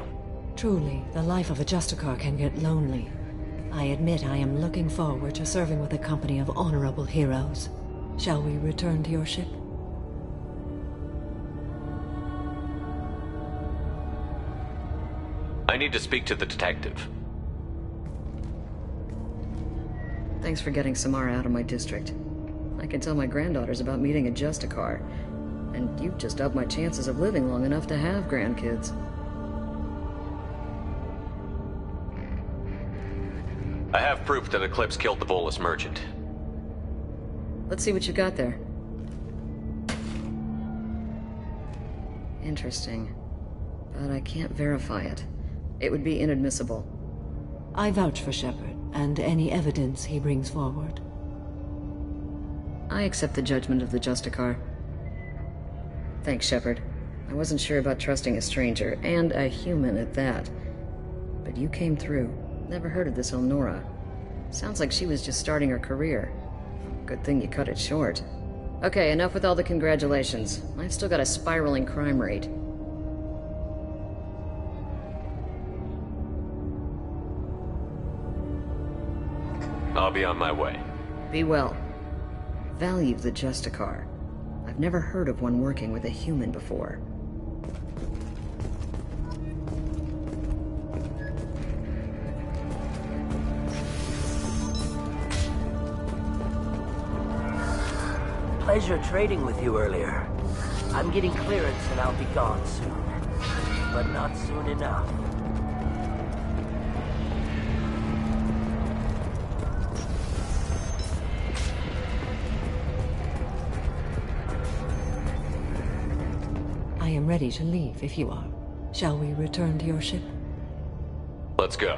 Q: Truly, the life of a Justicar can get lonely. I admit I am looking forward to serving with a company of honorable heroes. Shall we return to your ship?
F: I need to speak to the detective.
R: Thanks for getting Samara out of my district. I can tell my granddaughters about meeting a Justicar, and you've just upped my chances of living long enough to have grandkids.
F: I have proof that Eclipse killed the Volus merchant.
R: Let's see what you got there. Interesting. But I can't verify it. It would be inadmissible.
Q: I vouch for Shepard, and any evidence he brings forward.
R: I accept the judgment of the Justicar. Thanks, Shepard. I wasn't sure about trusting a stranger, and a human at that. But you came through. Never heard of this Elnora. Sounds like she was just starting her career. Good thing you cut it short. Okay, enough with all the congratulations. I've still got a spiraling crime rate.
F: I'll be on my way.
R: Be well. Value the Justicar. I've never heard of one working with a human before.
S: Pleasure trading with you earlier. I'm getting clearance and I'll be gone soon. But not soon enough.
Q: I am ready to leave if you are. Shall we return to your ship?
F: Let's go.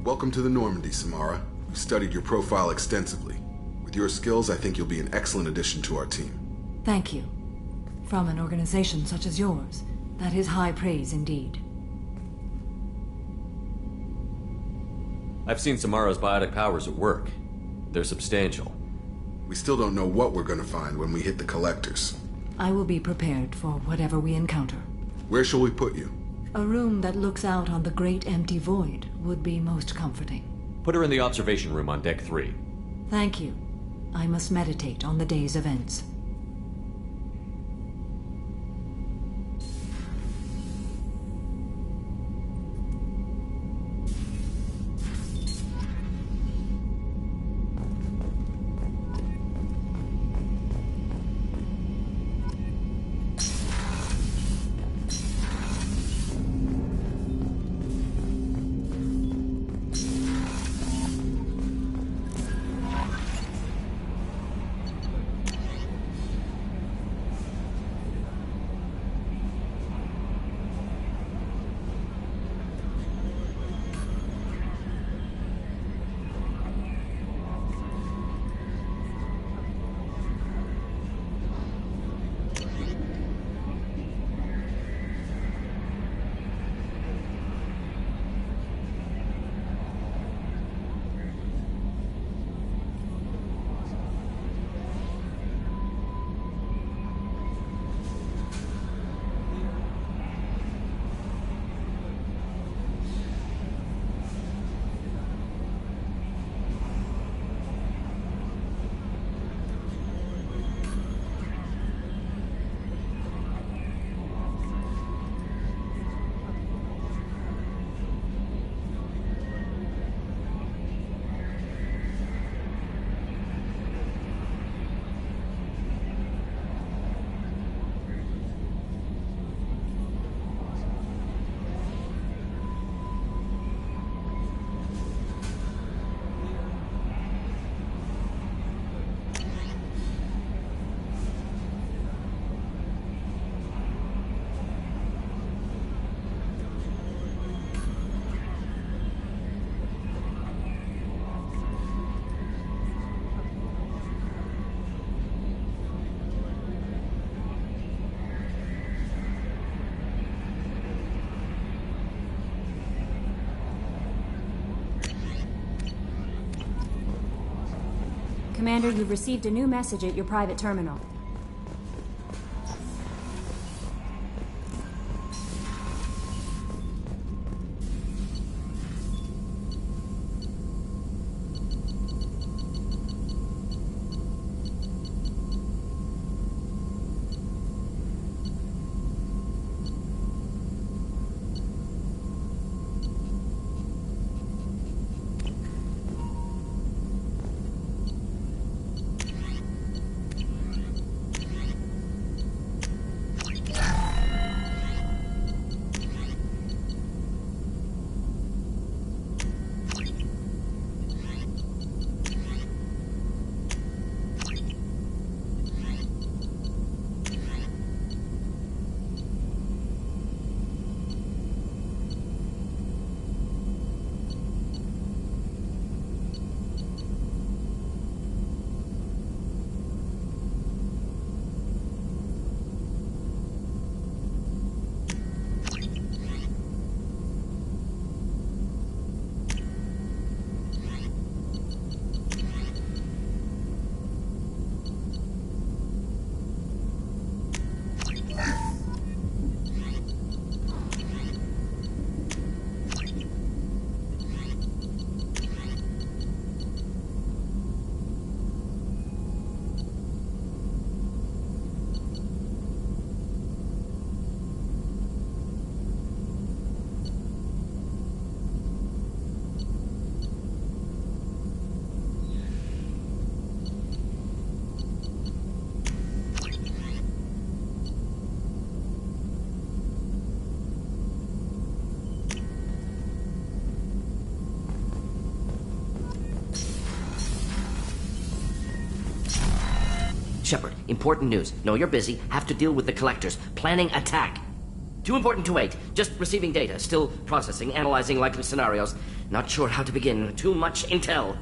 E: Welcome to the Normandy, Samara. We've studied your profile extensively. With your skills, I think you'll be an excellent addition to our team.
Q: Thank you. From an organization such as yours, that is high praise indeed.
F: I've seen Samara's biotic powers at work. They're substantial.
E: We still don't know what we're gonna find when we hit the collectors.
Q: I will be prepared for whatever we encounter.
E: Where shall we put you?
Q: A room that looks out on the great empty void would be most comforting.
F: Put her in the observation room on Deck 3.
Q: Thank you. I must meditate on the day's events.
L: Commander, you've received a new message at your private terminal.
B: Shepard, important news. Know you're busy. Have to deal with the collectors. Planning attack. Too important to wait. Just receiving data. Still processing, analyzing likely scenarios. Not sure how to begin. Too much intel.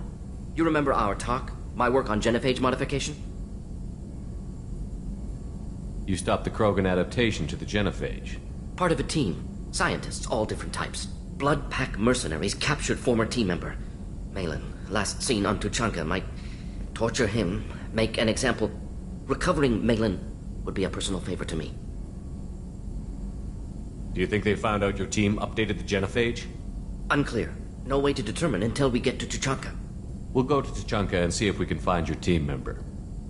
B: You remember our talk? My work on genophage modification?
F: You stopped the Krogan adaptation to the genophage.
B: Part of a team. Scientists, all different types. Blood Pack mercenaries captured former team member. Malin, last seen on Tuchanka, might torture him, make an example. Recovering Malin would be a personal favor to me.
F: Do you think they found out your team updated the genophage?
B: Unclear. No way to determine until we get to Tuchanka.
F: We'll go to Tuchanka and see if we can find your team member.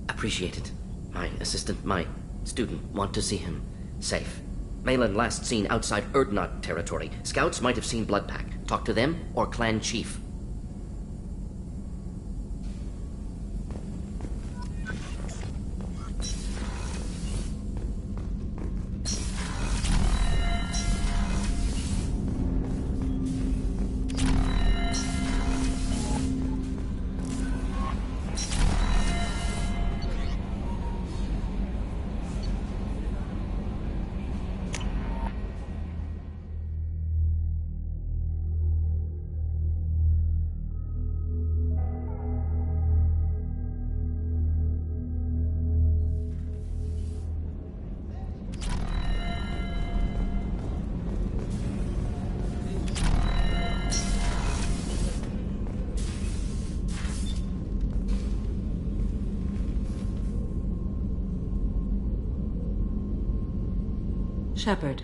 B: Appreciate it. My assistant, my student, want to see him safe. Malin last seen outside Erdnot territory. Scouts might have seen Bloodpack. Talk to them or clan chief.
Q: Shepard.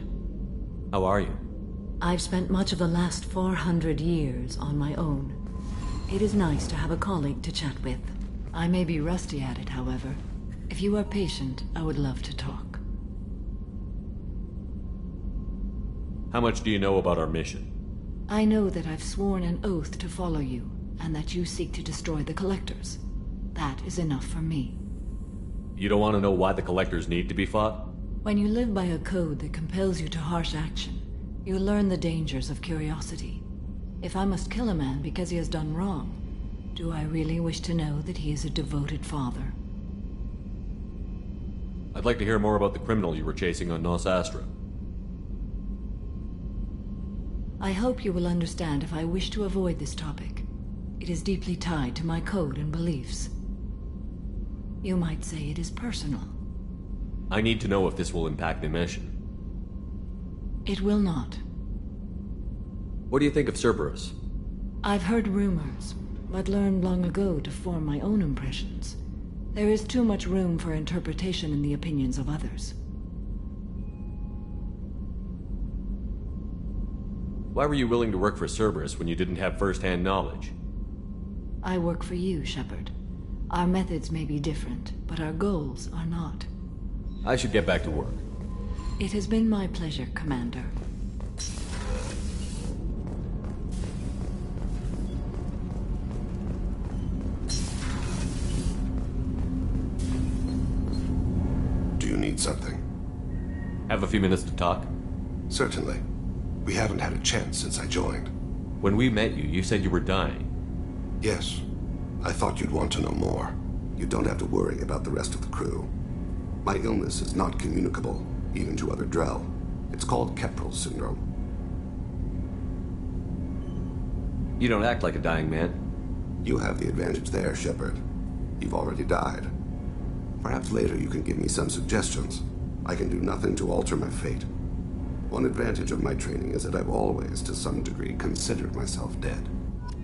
F: How are you?
Q: I've spent much of the last 400 years on my own. It is nice to have a colleague to chat with. I may be rusty at it, however. If you are patient, I would love to talk.
F: How much do you know about our mission?
Q: I know that I've sworn an oath to follow you, and that you seek to destroy the Collectors. That is enough for me.
F: You don't want to know why the Collectors need to be fought?
Q: When you live by a code that compels you to harsh action, you learn the dangers of curiosity. If I must kill a man because he has done wrong, do I really wish to know that he is a devoted father?
F: I'd like to hear more about the criminal you were chasing on Nos Astra.
Q: I hope you will understand if I wish to avoid this topic. It is deeply tied to my code and beliefs. You might say it is personal.
F: I need to know if this will impact the mission.
Q: It will not.
F: What do you think of Cerberus?
Q: I've heard rumors, but learned long ago to form my own impressions. There is too much room for interpretation in the opinions of others.
F: Why were you willing to work for Cerberus when you didn't have first-hand knowledge?
Q: I work for you, Shepard. Our methods may be different, but our goals are not.
F: I should get back to work.
Q: It has been my pleasure, Commander.
M: Do you need something?
F: Have a few minutes to talk?
M: Certainly. We haven't had a chance since I joined.
F: When we met you, you said you were dying.
M: Yes. I thought you'd want to know more. You don't have to worry about the rest of the crew. My illness is not communicable, even to other Drell. It's called Keprel syndrome.
F: You don't act like a dying man.
M: You have the advantage there, Shepard. You've already died. Perhaps later you can give me some suggestions. I can do nothing to alter my fate. One advantage of my training is that I've always, to some degree, considered myself dead.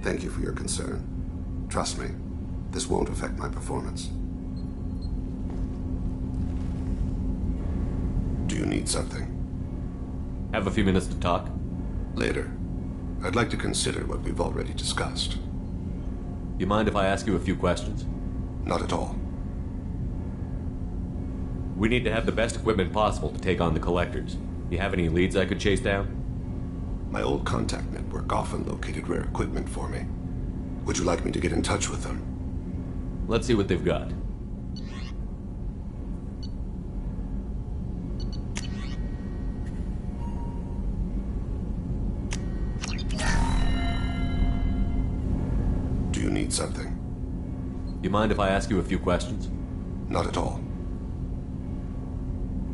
M: Thank you for your concern. Trust me, this won't affect my performance. Do you need something?
F: Have a few minutes to talk?
M: Later. I'd like to consider what we've already discussed.
F: You mind if I ask you a few questions?
M: Not at all.
F: We need to have the best equipment possible to take on the Collectors. You have any leads I could chase down?
M: My old contact network often located rare equipment for me. Would you like me to get in touch with them?
F: Let's see what they've got.
M: Do you need something?
F: You mind if I ask you a few questions?
M: Not at all.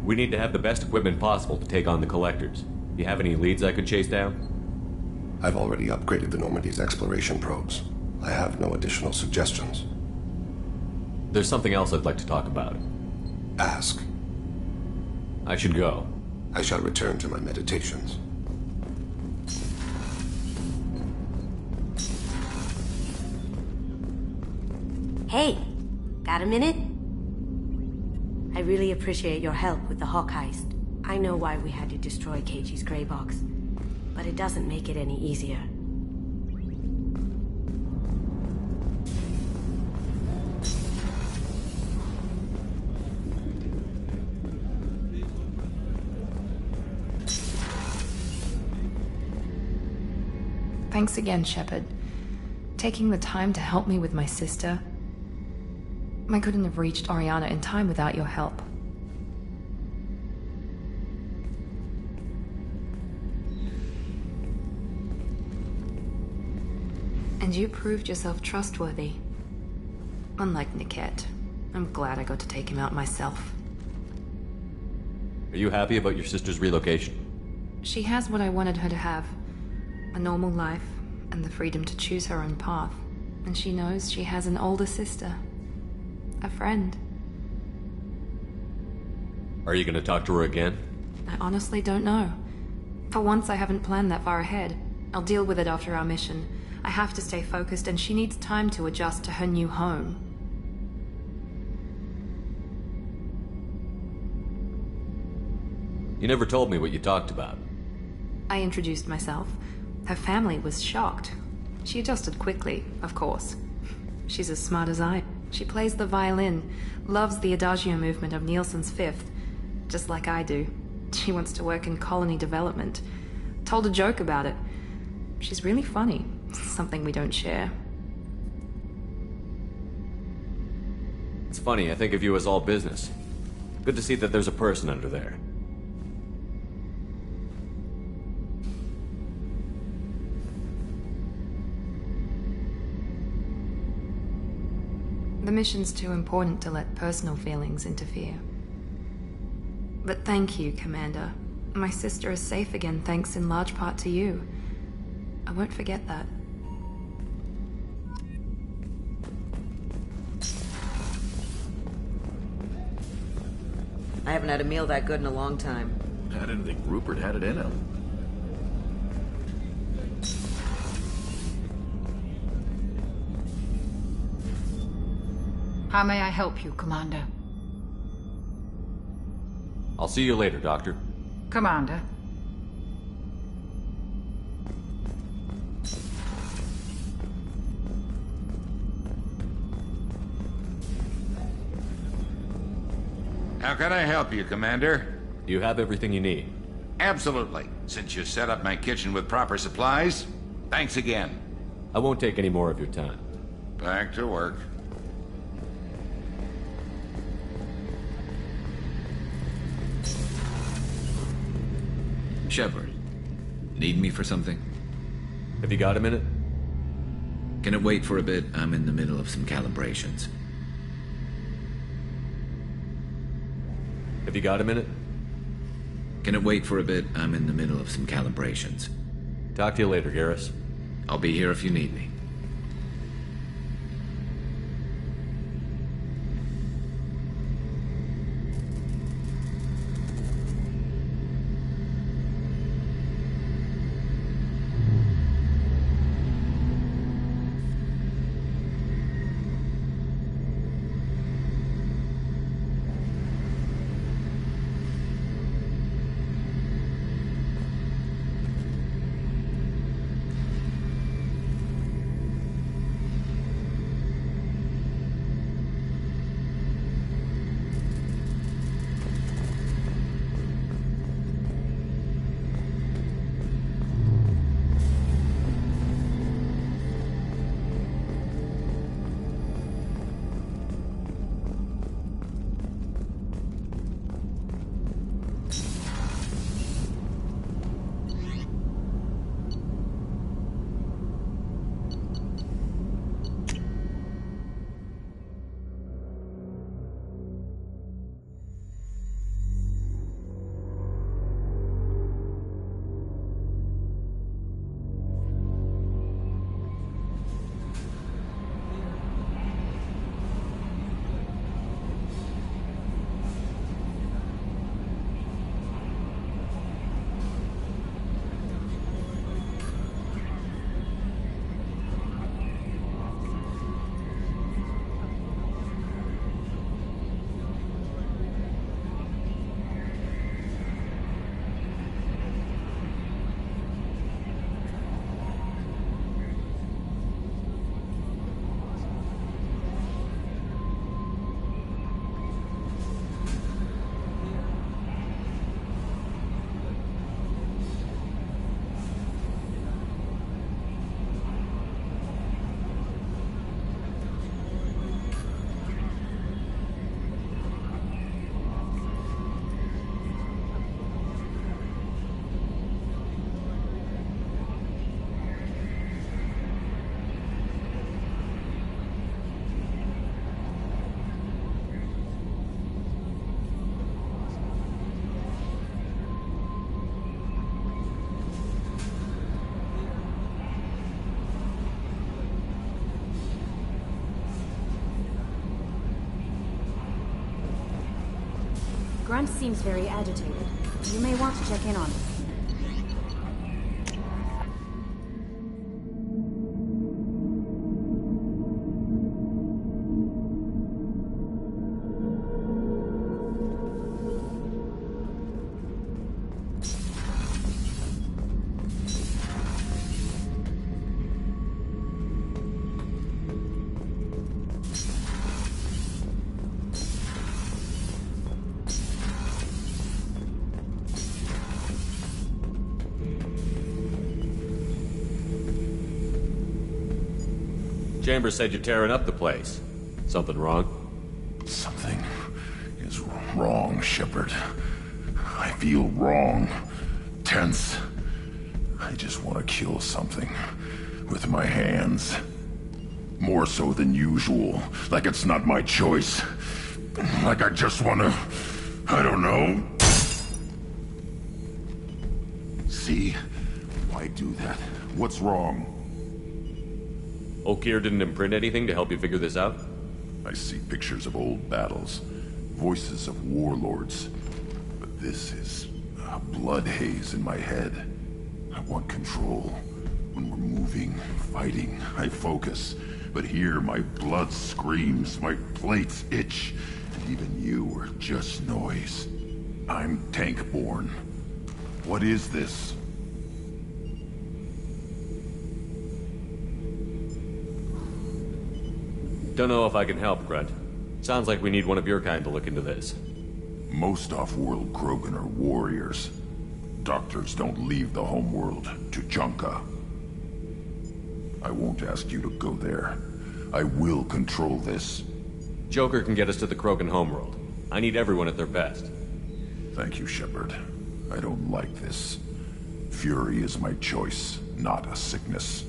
F: We need to have the best equipment possible to take on the collectors. You have any leads I could chase down?
M: I've already upgraded the Normandy's exploration probes. I have no additional suggestions.
F: There's something else I'd like to talk about.
M: Ask.
F: I should go.
M: I shall return to my meditations.
O: Hey, got a minute? I really appreciate your help with the Hawk heist. I know why we had to destroy KG's gray box, but it doesn't make it any easier.
H: Thanks again, Shepard. Taking the time to help me with my sister. I couldn't have reached Oriana in time without your help. And you proved yourself trustworthy. Unlike Niket, I'm glad I got to take him out myself.
F: Are you happy about your sister's relocation?
H: She has what I wanted her to have. A normal life, and the freedom to choose her own path. And she knows she has an older sister. A friend.
F: Are you gonna talk to her again?
H: I honestly don't know. For once, I haven't planned that far ahead. I'll deal with it after our mission. I have to stay focused, and she needs time to adjust to her new home.
F: You never told me what you talked about.
H: I introduced myself. Her family was shocked. She adjusted quickly, of course. She's as smart as I. She plays the violin, loves the Adagio movement of Nielsen's Fifth, just like I do. She wants to work in colony development. Told a joke about it. She's really funny, something we don't share.
F: It's funny, I think of you as all business. Good to see that there's a person under there.
H: The mission's too important to let personal feelings interfere. But thank you, Commander. My sister is safe again thanks in large part to you. I won't forget that.
P: I haven't had a meal that good in a long time.
A: I didn't think Rupert had it in him.
W: How may I help you, Commander?
F: I'll see you later, Doctor.
W: Commander.
X: How can I help you, Commander?
F: Do you have everything you need?
X: Absolutely. Since you set up my kitchen with proper supplies, thanks again.
F: I won't take any more of your time.
X: Back to work.
T: Shepard, need me for something?
F: Have you got a minute?
T: Can it wait for a bit? I'm in the middle of some calibrations.
F: Have you got a minute?
T: Can it wait for a bit? I'm in the middle of some calibrations.
F: Talk to you later, Garrus.
T: I'll be here if you need me.
L: Grunt seems very agitated. You may want to check in on him.
C: Chambers said you're tearing up the place. Something wrong?
V: Something is wrong, Shepard. I feel wrong. Tense. I just want to kill something. With my hands. More so than usual. Like it's not my choice. Like I just want to... I don't know. See? Why do that? What's wrong?
C: Okeer didn't imprint anything to help you figure this out?
V: I see pictures of old battles, voices of warlords, but this is a blood haze in my head. I want control. When we're moving, fighting, I focus. But here my blood screams, my plates itch, and even you are just noise. I'm tank-born. What is this?
C: Don't know if I can help, Grunt. Sounds like we need one of your kind to look into this.
V: Most off-world Krogan are warriors. Doctors don't leave the homeworld to Junka. I won't ask you to go there. I will control this.
C: Joker can get us to the Krogan homeworld. I need everyone at their best.
V: Thank you, Shepard. I don't like this. Fury is my choice, not a sickness.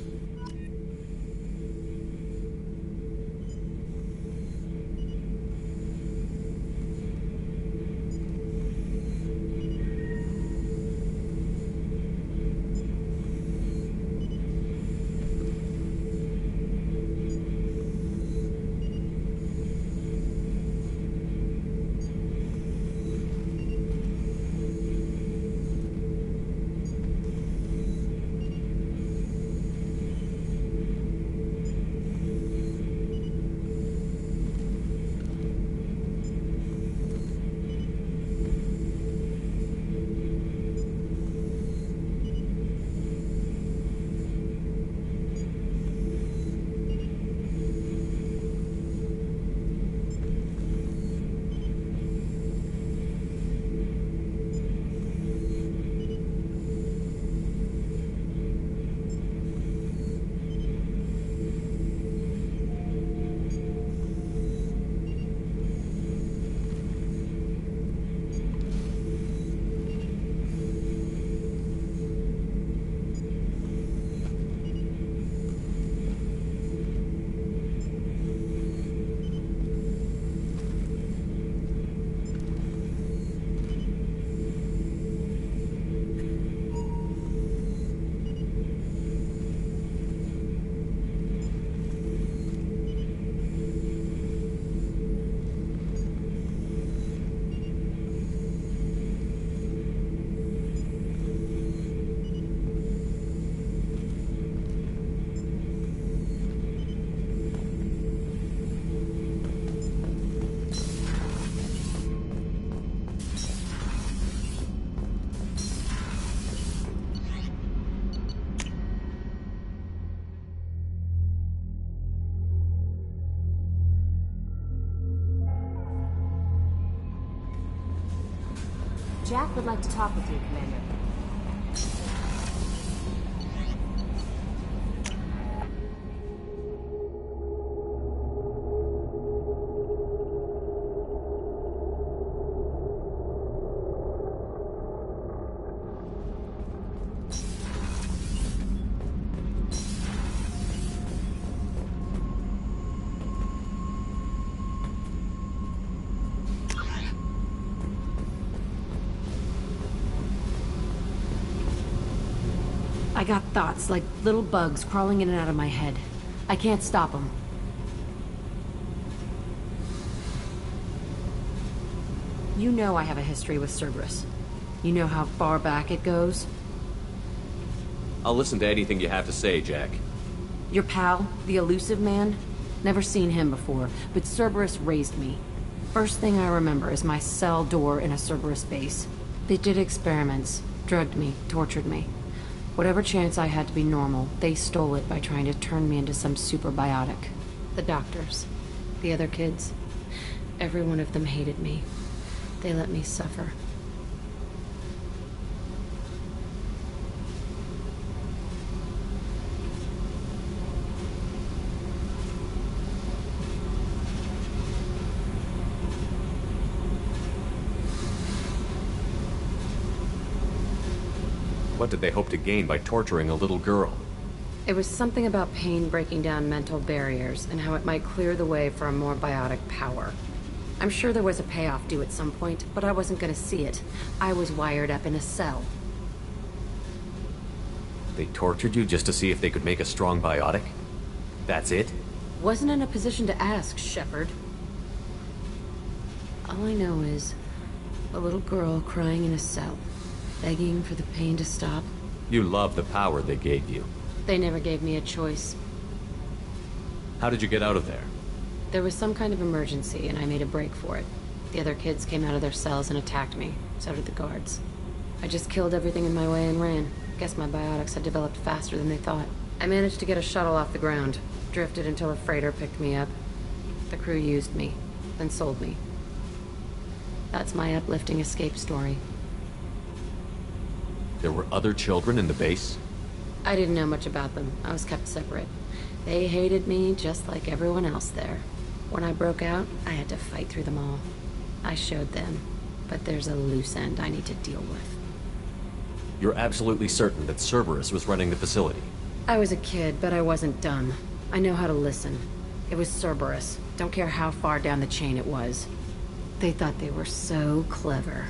L: Jack would like to talk with you, Commander.
I: I got thoughts like little bugs crawling in and out of my head. I can't stop them. You know I have a history with Cerberus. You know how far back it goes?
C: I'll listen to anything you have to say, Jack.
I: Your pal, the elusive man? Never seen him before, but Cerberus raised me. First thing I remember is my cell door in a Cerberus base. They did experiments, drugged me, tortured me. Whatever chance I had to be normal, they stole it by trying to turn me into some superbiotic. The doctors, the other kids, every one of them hated me. They let me suffer.
C: What did they hope to gain by torturing a little girl?
I: It was something about pain breaking down mental barriers and how it might clear the way for a more biotic power. I'm sure there was a payoff due at some point, but I wasn't gonna see it. I was wired up in a cell.
C: They tortured you just to see if they could make a strong biotic? That's it?
I: Wasn't in a position to ask, Shepard. All I know is a little girl crying in a cell, begging for the pain to stop.
C: You love the power they gave you.
I: They never gave me a choice.
C: How did you get out of there?
I: There was some kind of emergency, and I made a break for it. The other kids came out of their cells and attacked me. So did the guards. I just killed everything in my way and ran. Guess my biotics had developed faster than they thought. I managed to get a shuttle off the ground. Drifted until a freighter picked me up. The crew used me, then sold me. That's my uplifting escape story.
C: There were other children in the base?
I: I didn't know much about them. I was kept separate. They hated me just like everyone else there. When I broke out, I had to fight through them all. I showed them, but there's a loose end I need to deal with.
C: You're absolutely certain that Cerberus was running the facility?
I: I was a kid, but I wasn't dumb. I know how to listen. It was Cerberus. Don't care how far down the chain it was. They thought they were so clever.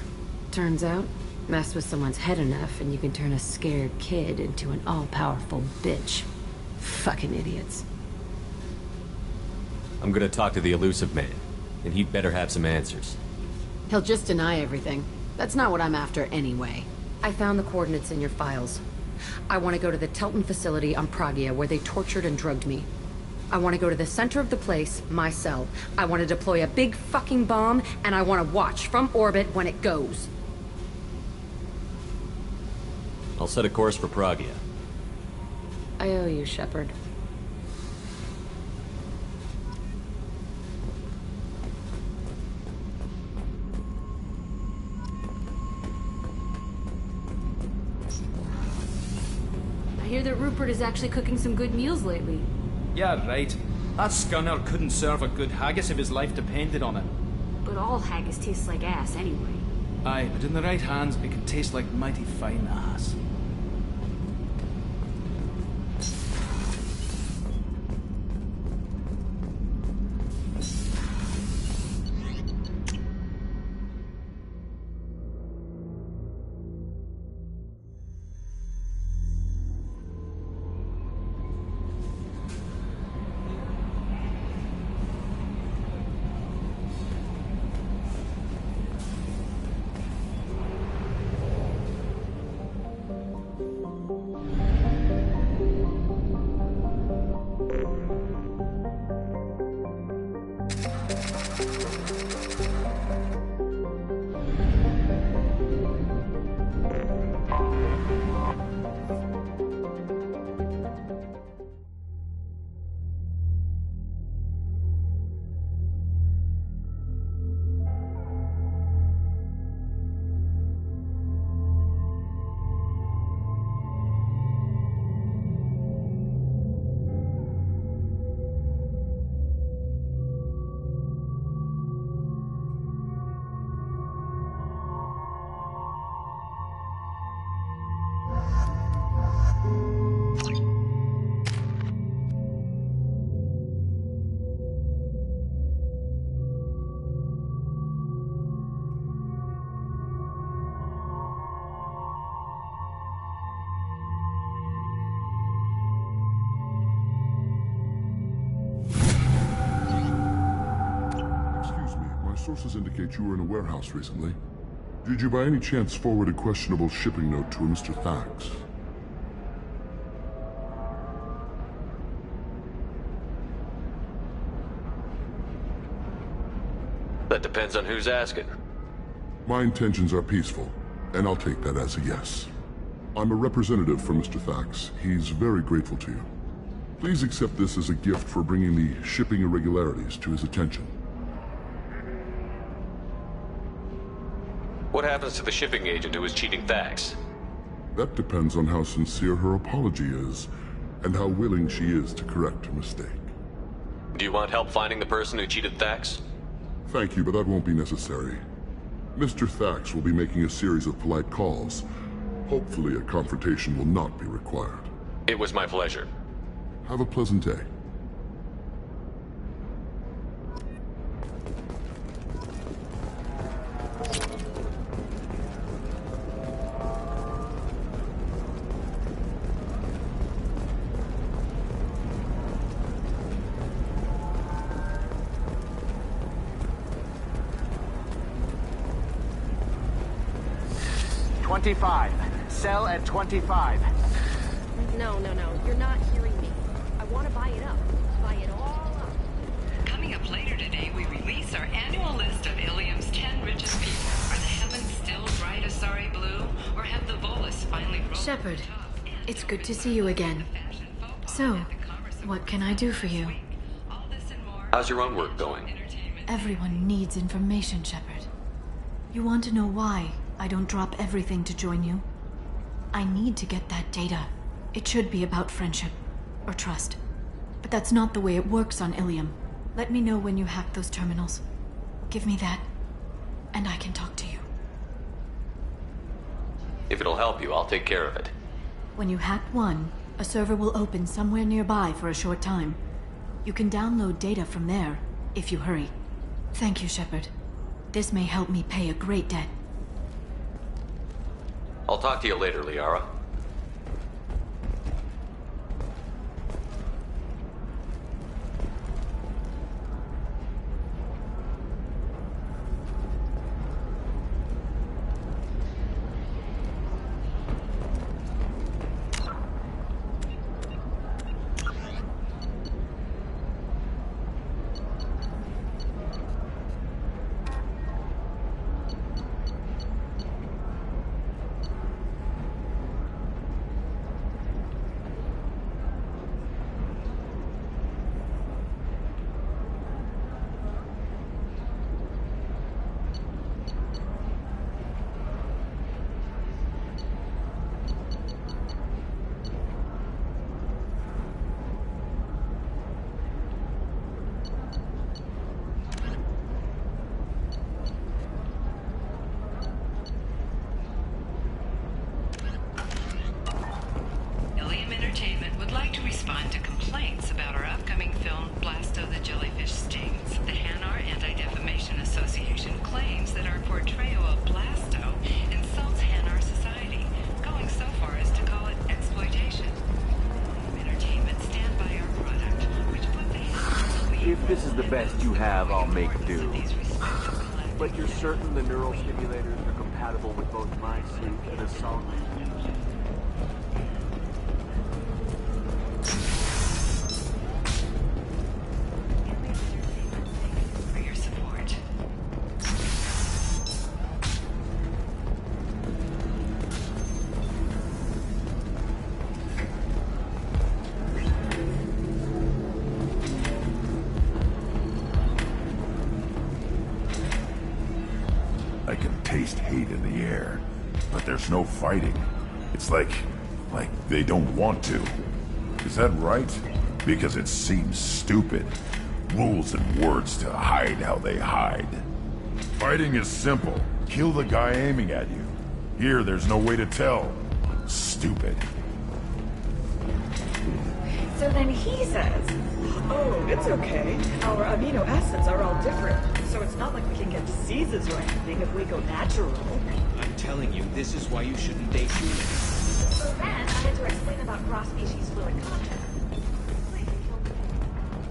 I: Turns out, mess with someone's head enough and you can turn a scared kid into an all-powerful bitch. Fucking idiots.
C: I'm gonna talk to the elusive man, and he'd better have some answers.
I: He'll just deny everything. That's not what I'm after anyway. I found the coordinates in your files. I want to go to the Telton facility on Pragia where they tortured and drugged me. I want to go to the center of the place, my cell. I want to deploy a big fucking bomb, and I want to watch from orbit when it goes.
C: I'll set a course for Pragia.
I: I owe you, Shepard.
D: I hear that Rupert is actually cooking some good meals lately.
J: Yeah, right. That scunner couldn't serve a good haggis if his life depended on it.
D: But all haggis tastes like ass anyway.
J: Aye, but in the right hands, it can taste like mighty fine ass.
V: sources indicate you were in a warehouse recently. Did you by any chance forward a questionable shipping note to a Mr. Thax?
F: That depends on who's asking.
V: My intentions are peaceful, and I'll take that as a yes. I'm a representative for Mr. Thax. He's very grateful to you. Please accept this as a gift for bringing the shipping irregularities to his attention.
F: What happens to the shipping agent who was cheating Thax?
V: That depends on how sincere her apology is, and how willing she is to correct her mistake.
F: Do you want help finding the person who cheated Thax?
V: Thank you, but that won't be necessary. Mr. Thax will be making a series of polite calls. Hopefully a confrontation will not be required.
F: It was my pleasure.
V: Have a pleasant day.
G: Sell at 25.
K: No. You're not hearing me. I want to buy it up. Buy it all up.
N: Coming up later today, we release our annual list of Ilium's 10 richest people. Are the heavens still bright Asari blue, or have the Volus finally rolled?
D: Shepard, it's good to see you again. So, what can I do for you?
F: How's your own work going?
D: Everyone needs information, Shepard. You want to know why I don't drop everything to join you? I need to get that data. It should be about friendship, or trust. But that's not the way it works on Ilium. Let me know when you hack those terminals. Give me that, and I can talk to you.
F: If it'll help you, I'll take care of it.
D: When you hack one, a server will open somewhere nearby for a short time. You can download data from there, if you hurry. Thank you, Shepard. This may help me pay a great debt.
F: I'll talk to you later, Liara.
G: This is the best you have, I'll make do. But you're certain the neural stimulators are compatible with both my suit and assault?
N: For your support.
V: I can taste hate in the air, but there's no fighting. It's like they don't want to. Is that right? Because it seems stupid. Rules and words to hide how they hide. Fighting is simple. Kill the guy aiming at you. Here, there's no way to tell. Stupid.
U: So then he says, oh, it's okay. Our amino acids are all different, so it's not like we can get diseases or anything if we go natural.
A: I'm telling you, this is why you shouldn't date humans.
U: So then I had to explain about cross-species fluid contact.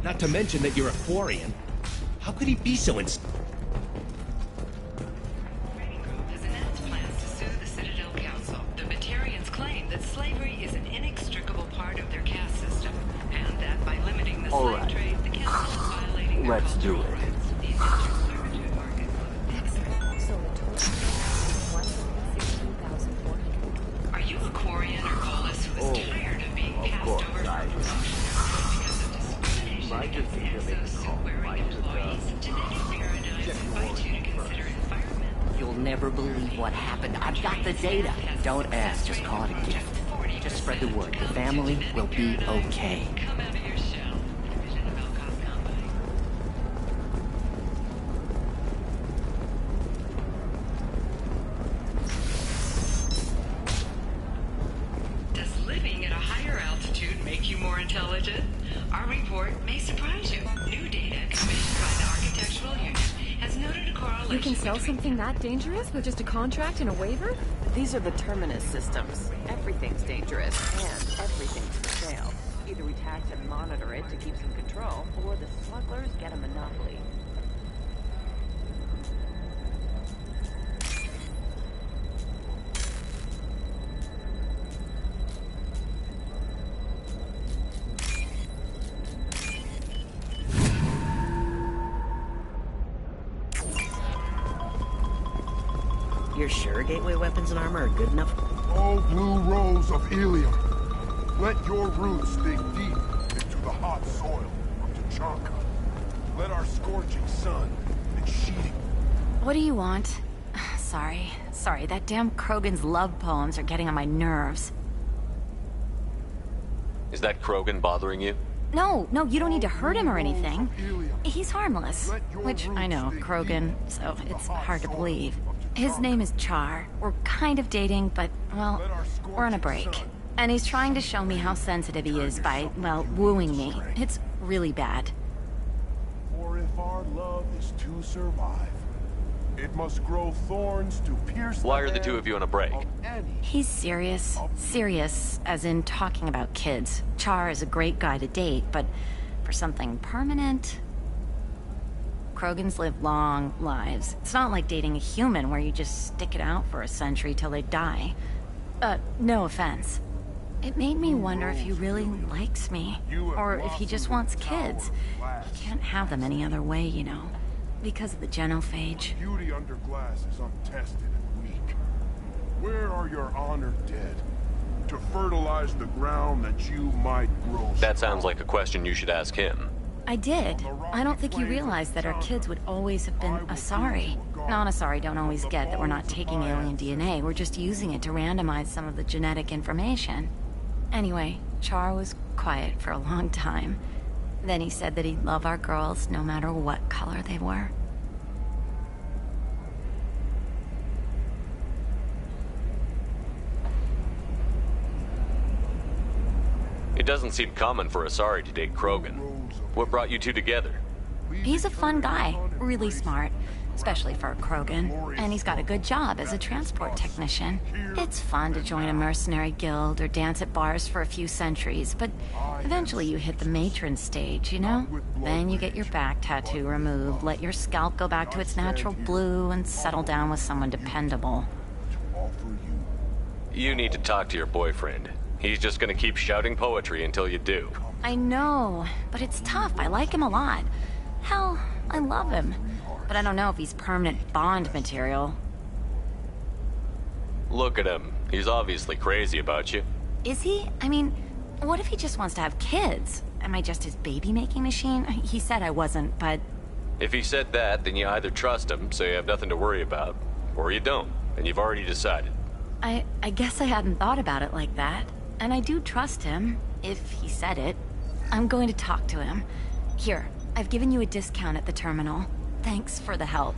A: Not to mention that you're a Quarian. How could he be so
N: the
G: All
N: slave
G: right.
N: trade, the council is violating their
G: Let's do
N: cultural
G: it.
N: rights, the indentured servitude market.
K: So the total is 162,400.
N: Are you a Quarian or Volus who is tired of being passed over for promotion because of discrimination against exosuit-wearing employees? Genetic Paradigm invites you to consider environmental...
B: You'll never believe what happened. I've got the data. Don't ask, just call it a gift. Just spread the word. The family will be okay.
N: Come out of your shell. Division of Elcom Company. Does living at a higher altitude make you more intelligent? Our report may surprise you. New data commissioned by the Architectural Unit has noted a correlation.
K: You can sell something that dangerous with just a contract and a waiver?
E: These are the Terminus systems. Everything's dangerous, and everything's for sale. Either we tax and monitor it to keep some control, or the smugglers get a monopoly.
B: You're sure gateway weapons and armor are good enough?
V: Oh, blue rose of helium. Let your roots dig deep into the hot soil of Tachanka. Let our scorching sun and sheeting.
D: What do you want? Sorry, that damn Krogan's love poems are getting on my nerves.
F: Is that Krogan bothering you?
D: No, you don't need to hurt him or anything. He's harmless. Which, I know, Krogan, so it's hard to believe. His name is Char. We're kind of dating, but, well, we're on a break. And he's trying to show me how sensitive he is by, well, wooing me. It's really bad.
V: For if our love is to survive, it must grow thorns to pierce.
F: Why are the two of you on a break?
D: He's serious. Serious, as in talking about kids. Char is a great guy to date, but for something permanent... Krogans live long lives. It's not like dating a human where you just stick it out for a century till they die. No offense. It made me wonder if he really likes me. Or if he just wants kids. He can't have them any other way, you know. Because of the genophage.
V: Beauty under glass is untested and weak. Where are your honored dead? To fertilize the ground that you might grow.
F: That sounds like a question you should ask him.
D: I did. I don't think you realized that our kids would always have been Asari. Non-Asari don't always get that we're not taking alien DNA, we're just using it to randomize some of the genetic information. Anyway, Char was quiet for a long time. Then he said that he'd love our girls no matter what color they were.
F: It doesn't seem common for Asari to date Krogan. What brought you two together?
D: He's a fun guy, really smart, especially for a Krogan. And he's got a good job as a transport technician. It's fun to join a mercenary guild or dance at bars for a few centuries, but eventually you hit the matron stage, you know? Then you get your back tattoo removed, let your scalp go back to its natural blue, and settle down with someone dependable.
F: You need to talk to your boyfriend. He's just gonna keep shouting poetry until you do.
D: I know, but it's tough. I like him a lot. Hell, I love him. But I don't know if he's permanent Bond material.
F: Look at him. He's obviously crazy about you.
D: Is he? I mean, what if he just wants to have kids? Am I just his baby-making machine? He said I wasn't, but...
F: If he said that, then you either trust him, so you have nothing to worry about, or you don't, and you've already decided.
D: I guess I hadn't thought about it like that. And I do trust him, if he said it. I'm going to talk to him. Here, I've given you a discount at the terminal. Thanks for the help.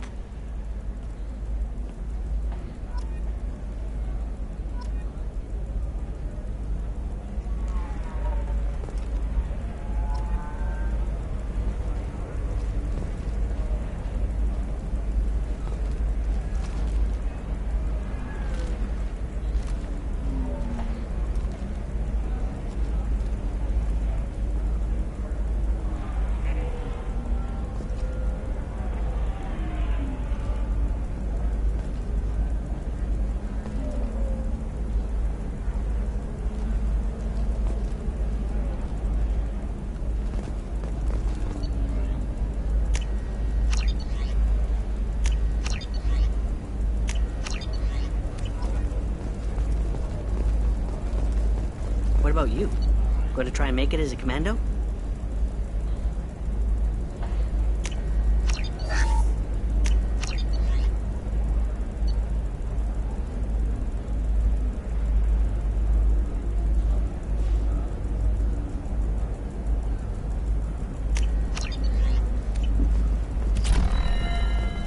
B: Gonna try and make it as a commando?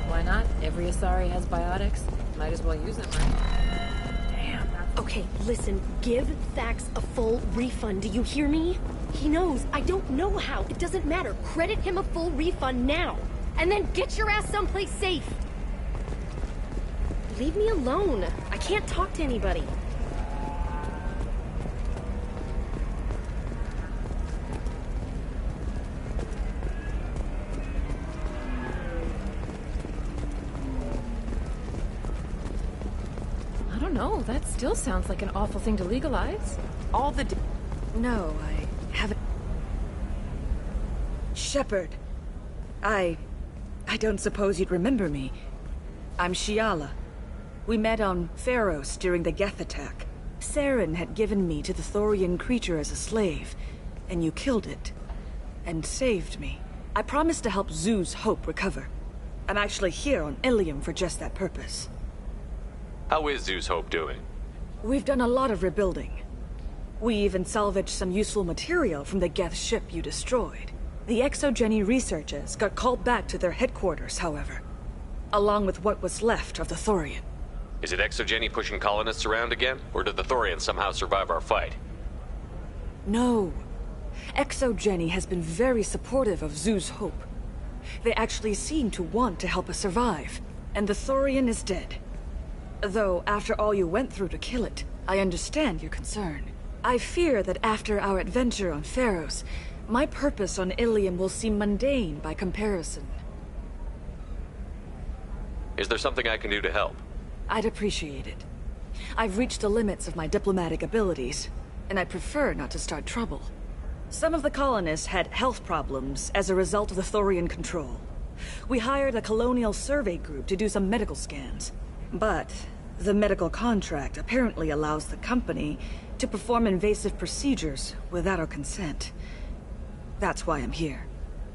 H: Why not? Every Asari has biotics. Might as well use them, right?
K: Damn. Okay, listen. Give Thax a full refund. Do you hear me? He knows. I don't know how. It doesn't matter. Credit him a full refund now. And then get your ass someplace safe. Leave me alone. I can't talk to anybody.
H: I don't know. That still sounds like an awful thing to legalize.
U: All the No, I haven't... Shepard. I don't suppose you'd remember me. I'm Shiala. We met on Pharos during the Geth attack. Saren had given me to the Thorian creature as a slave, and you killed it. And saved me. I promised to help Zoo's Hope recover. I'm actually here on Ilium for just that purpose.
F: How is Zeus Hope doing?
U: We've done a lot of rebuilding. We even salvaged some useful material from the Geth ship you destroyed. The Exogeny researchers got called back to their headquarters, however, along with what was left of the Thorian.
F: Is it Exogeny pushing colonists around again, or did the Thorians somehow survive our fight?
U: No. Exogeny has been very supportive of Zoo's Hope. They actually seem to want to help us survive, and the Thorian is dead. Though, after all you went through to kill it, I understand your concern. I fear that after our adventure on Pharos, my purpose on Ilium will seem mundane by comparison.
F: Is there something I can do to help?
U: I'd appreciate it. I've reached the limits of my diplomatic abilities, and I prefer not to start trouble. Some of the colonists had health problems as a result of the Thorian control. We hired a colonial survey group to do some medical scans. But the medical contract apparently allows the company to perform invasive procedures without our consent. That's why I'm here.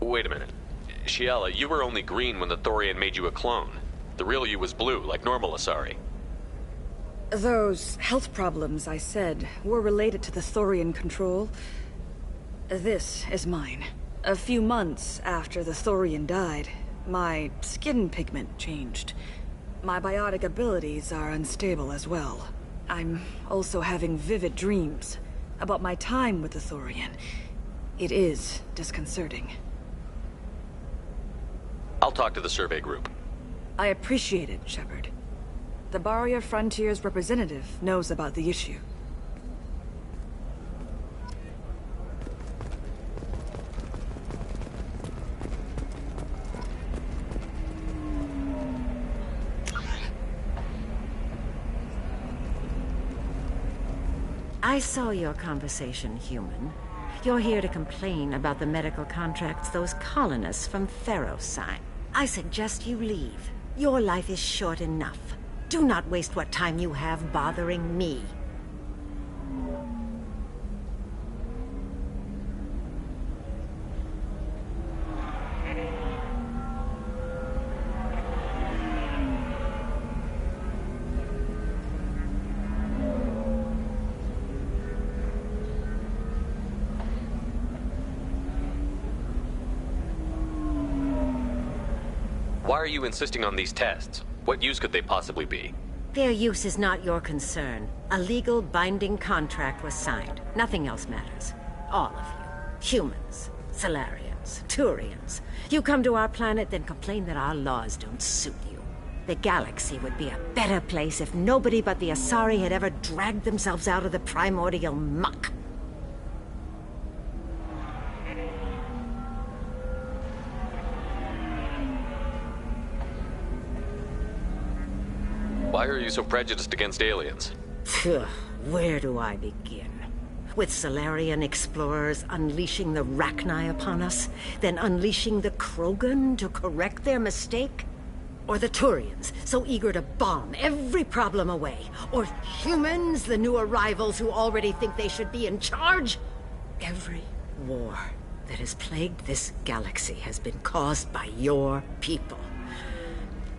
F: Wait a minute. Shiala, you were only green when the Thorian made you a clone. The real you was blue, like normal Asari.
U: Those health problems I said were related to the Thorian control. This is mine. A few months after the Thorian died, my skin pigment changed. My biotic abilities are unstable as well. I'm also having vivid dreams about my time with the Thorian. It is disconcerting.
F: I'll talk to the survey group.
U: I appreciate it, Shepard. The Barrier Frontier's representative knows about the issue.
M: I saw your conversation, human. You're here to complain about the medical contracts those colonists from Pharos signed. I suggest you leave. Your life is short enough. Do not waste what time you have bothering me.
F: Why are you insisting on these tests? What use could they possibly be?
M: Their use is not your concern. A legal binding contract was signed. Nothing else matters. All of you. Humans, Salarians, Turians. You come to our planet, then complain that our laws don't suit you. The galaxy would be a better place if nobody but the Asari had ever dragged themselves out of the primordial muck.
F: Why are you so prejudiced against aliens?
M: Where do I begin? With Salarian explorers unleashing the Rachni upon us, then unleashing the Krogan to correct their mistake? Or the Turians, so eager to bomb every problem away? Or humans, the new arrivals who already think they should be in charge? Every war that has plagued this galaxy has been caused by your people.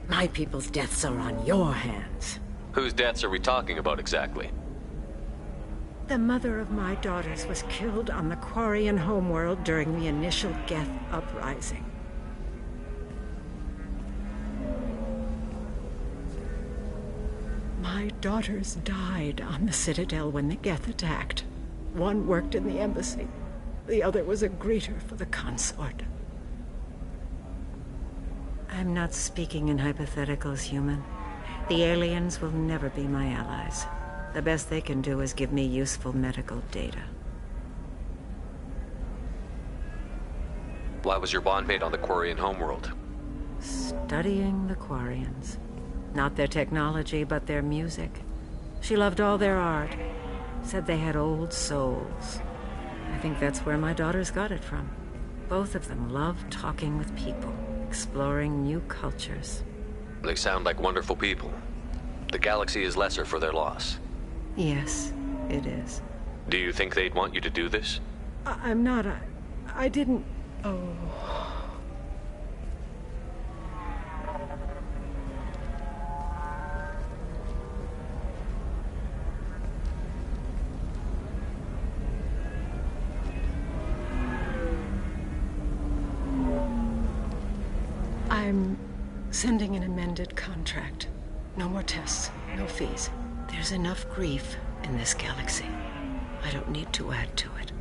M: My people's deaths are on your hands.
F: Whose deaths are we talking about exactly?
M: The mother of my daughters was killed on the Quarian homeworld during the initial Geth uprising. My daughters died on the Citadel when the Geth attacked. One worked in the embassy. The other was a greeter for the consort. I'm not speaking in hypotheticals, human. The aliens will never be my allies. The best they can do is give me useful medical data.
F: Why was your bondmate on the Quarian homeworld?
M: Studying the Quarians. Not their technology, but their music. She loved all their art. Said they had old souls. I think that's where my daughters got it from. Both of them loved talking with people, exploring new cultures.
F: They sound like wonderful people. The galaxy is lesser for their loss.
M: Yes, it is.
F: Do you think they'd want you to do this?
M: I'm not. I didn't. Oh. I'm sending an amended contract. No more tests, no fees. There's enough grief in this galaxy. I don't need to add to it.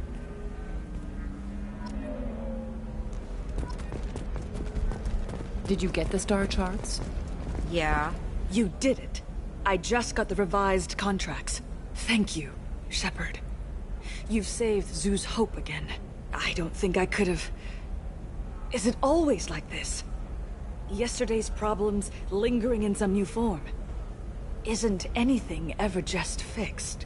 U: Did you get the star charts?
M: Yeah.
U: You did it. I just got the revised contracts. Thank you, Shepard. You've saved Zoo's hope again. I don't think I could have... Is it always like this? Yesterday's problems lingering in some new form. Isn't anything ever just fixed?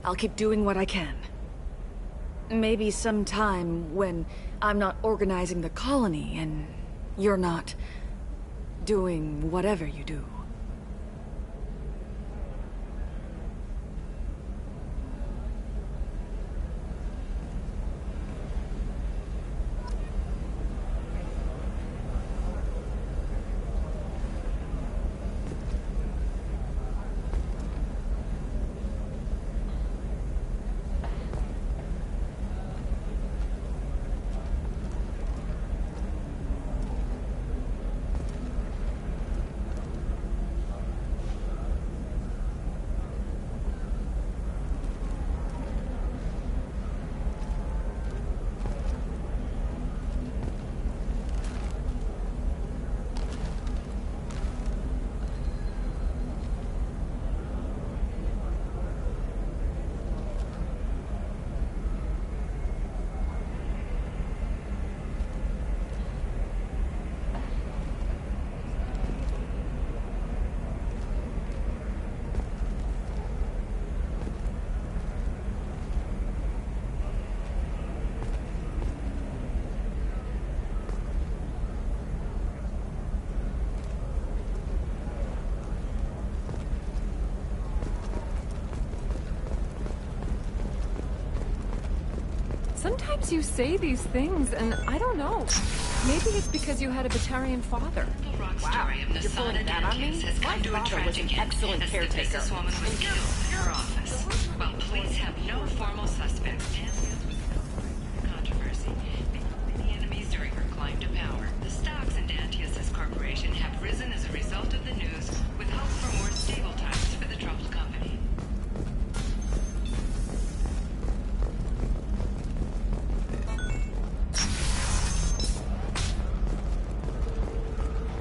U: I'll keep doing what I can. Maybe sometime when I'm not organizing the colony and you're not doing whatever you do.
H: Sometimes you say these things, and I don't know. Maybe it's because you had a Batarian father.
K: Wow, you're pulling that on me? My father was an excellent caretaker.
O: Businesswoman was killed in her office. While police have no formal suspects, controversy. Many enemies during her climb to power. The stocks in Dantius' corporation have risen as a result of the news, with hope for more stable times for the troubled company.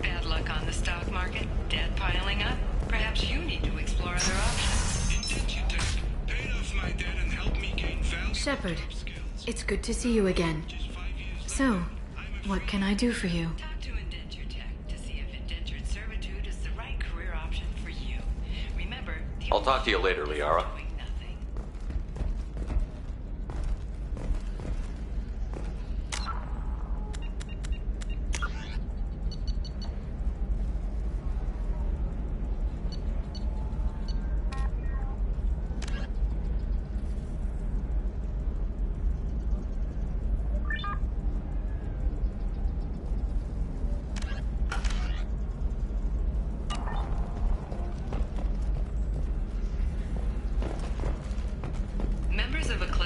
O: Bad luck on the stock market, debt piling up. Perhaps you need to explore other options.
D: Shepard, it's good to see you again. So, what can I do for you?
O: Talk to Indenture Tech to see if indentured servitude is the right career option for you. Remember,
F: I'll talk to you later, Liara.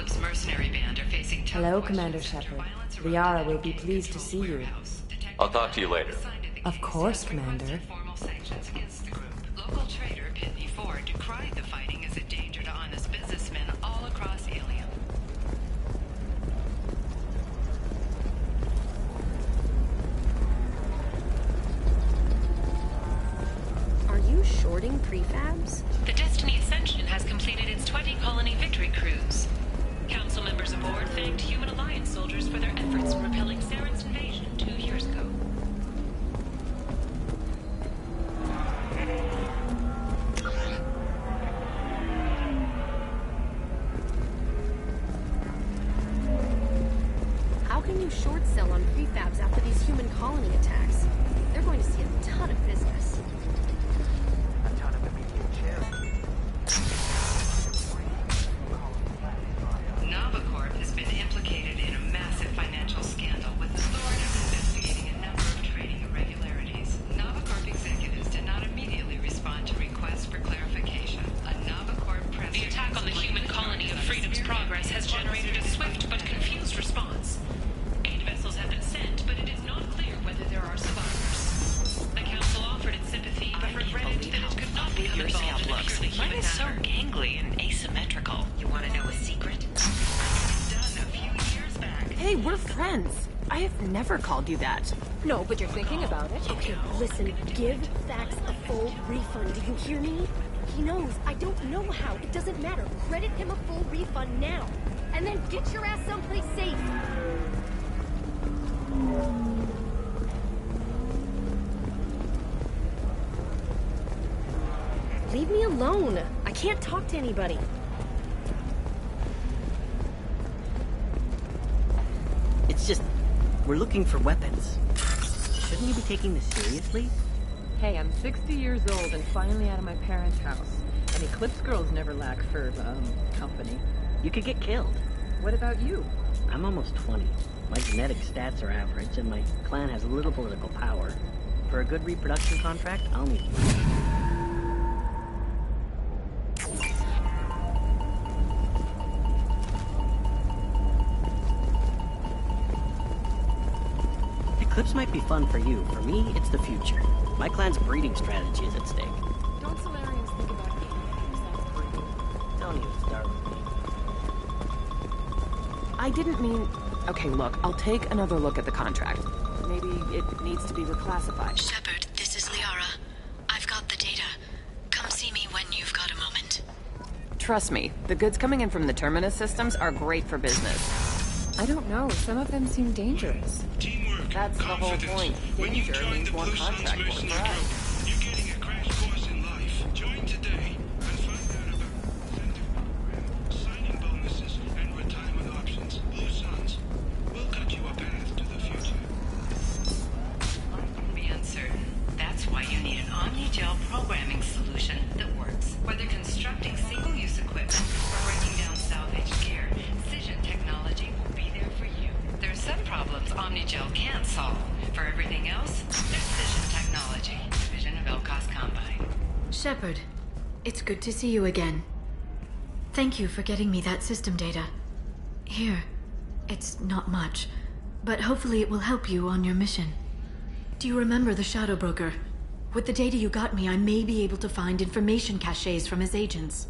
O: Phillips mercenary band are facing tough
P: Hello,
O: questions
P: Commander
O: after
P: Shepard.
O: violence erupted
P: Liara
O: at
P: will
O: a
P: be
O: gang
P: pleased to
O: controlled
P: see you.
O: warehouse.
F: I'll talk to you later.
P: Of course, Commander.
O: Formal sanctions against the group. Local trader Pitney Ford decried the fighting as a danger to honest businessmen all across Ilium.
K: Are you shorting prefabs?
O: The Destiny Ascension has completed its 20-colony victory cruise. Council members aboard thanked Human Alliance soldiers for their efforts in repelling Saren's invasion 2 years ago.
K: How can you short sell on prefabs after these human colony attacks? They're going to see a ton of business.
N: A ton of immediate charity.
O: Navacorp has been implicated in a massive financial scandal, with authorities investigating a number of trading irregularities. Navacorp executives did not immediately respond to requests for clarification. A Navacorp president... The attack on the human colony of Freedom's Progress has generated a swift but confused response. 8 vessels have been sent, but it is not clear whether there are survivors. The council offered its sympathy, but regretted that it could not become involved in a purely human
B: Mine is so
O: matter.
B: gangly and asymmetrical. You want to know a secret?
E: Hey, we're friends. I have never called you that.
K: No, but you're thinking about it. Okay, listen, give Thax a full refund. Do you hear me? He knows. I don't know how. It doesn't matter. Credit him a full refund now. And then get your ass someplace safe. Leave me alone. I can't talk to anybody.
B: It's just, we're looking for weapons. Shouldn't you be taking this seriously?
E: Hey, I'm 60 years old and finally out of my parents' house. And Eclipse girls never lack for, company.
B: You could get killed.
E: What about you?
B: I'm almost 20. My genetic stats are average, and my clan has little political power. For a good reproduction contract, I'll need you. Eclipse might be fun for you. For me, it's the future. My clan's breeding strategy is at stake.
K: Don't Solarians think about getting themselves breeding?
B: Don't even start with me.
E: I didn't mean... Okay, look, I'll take another look at the contract. Maybe it needs to be reclassified.
D: Shepard, this is Liara. I've got the data. Come see me when you've got a moment.
E: Trust me, the goods coming in from the Terminus systems are great for business. I don't know, some of them seem dangerous. That's the whole point. Danger means more contract work for us.
A: You're getting a crash course in life. Join today and find out about signing bonuses and retirement options. Blue Suns will cut you a path to the future.
O: Be uncertain. That's why you need an Omnigel programming solution that works. Whether constructing single-use equipment or breaking down salvaged gear, Cision technology will be there for you. There are some problems Omnigel can't solve. For everything else, there's Cision technology, division of Elcos Combine.
D: Shepard, it's good to see you again. Thank you for getting me that system data. Here, it's not much, but hopefully it will help you on your mission. Do you remember the Shadow Broker? With the data you got me, I may be able to find information caches from his agents.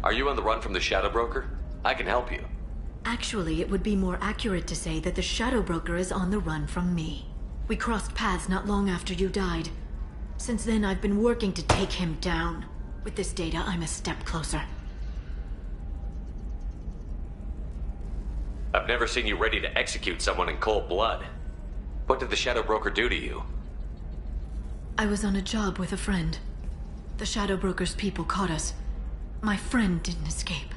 F: Are you on the run from the Shadow Broker? I can help you.
D: Actually, it would be more accurate to say that the Shadow Broker is on the run from me. We crossed paths not long after you died. Since then, I've been working to take him down. With this data, I'm a step closer.
F: I've never seen you ready to execute someone in cold blood. What did the Shadow Broker do to you?
D: I was on a job with a friend. The Shadow Broker's people caught us. My friend didn't escape.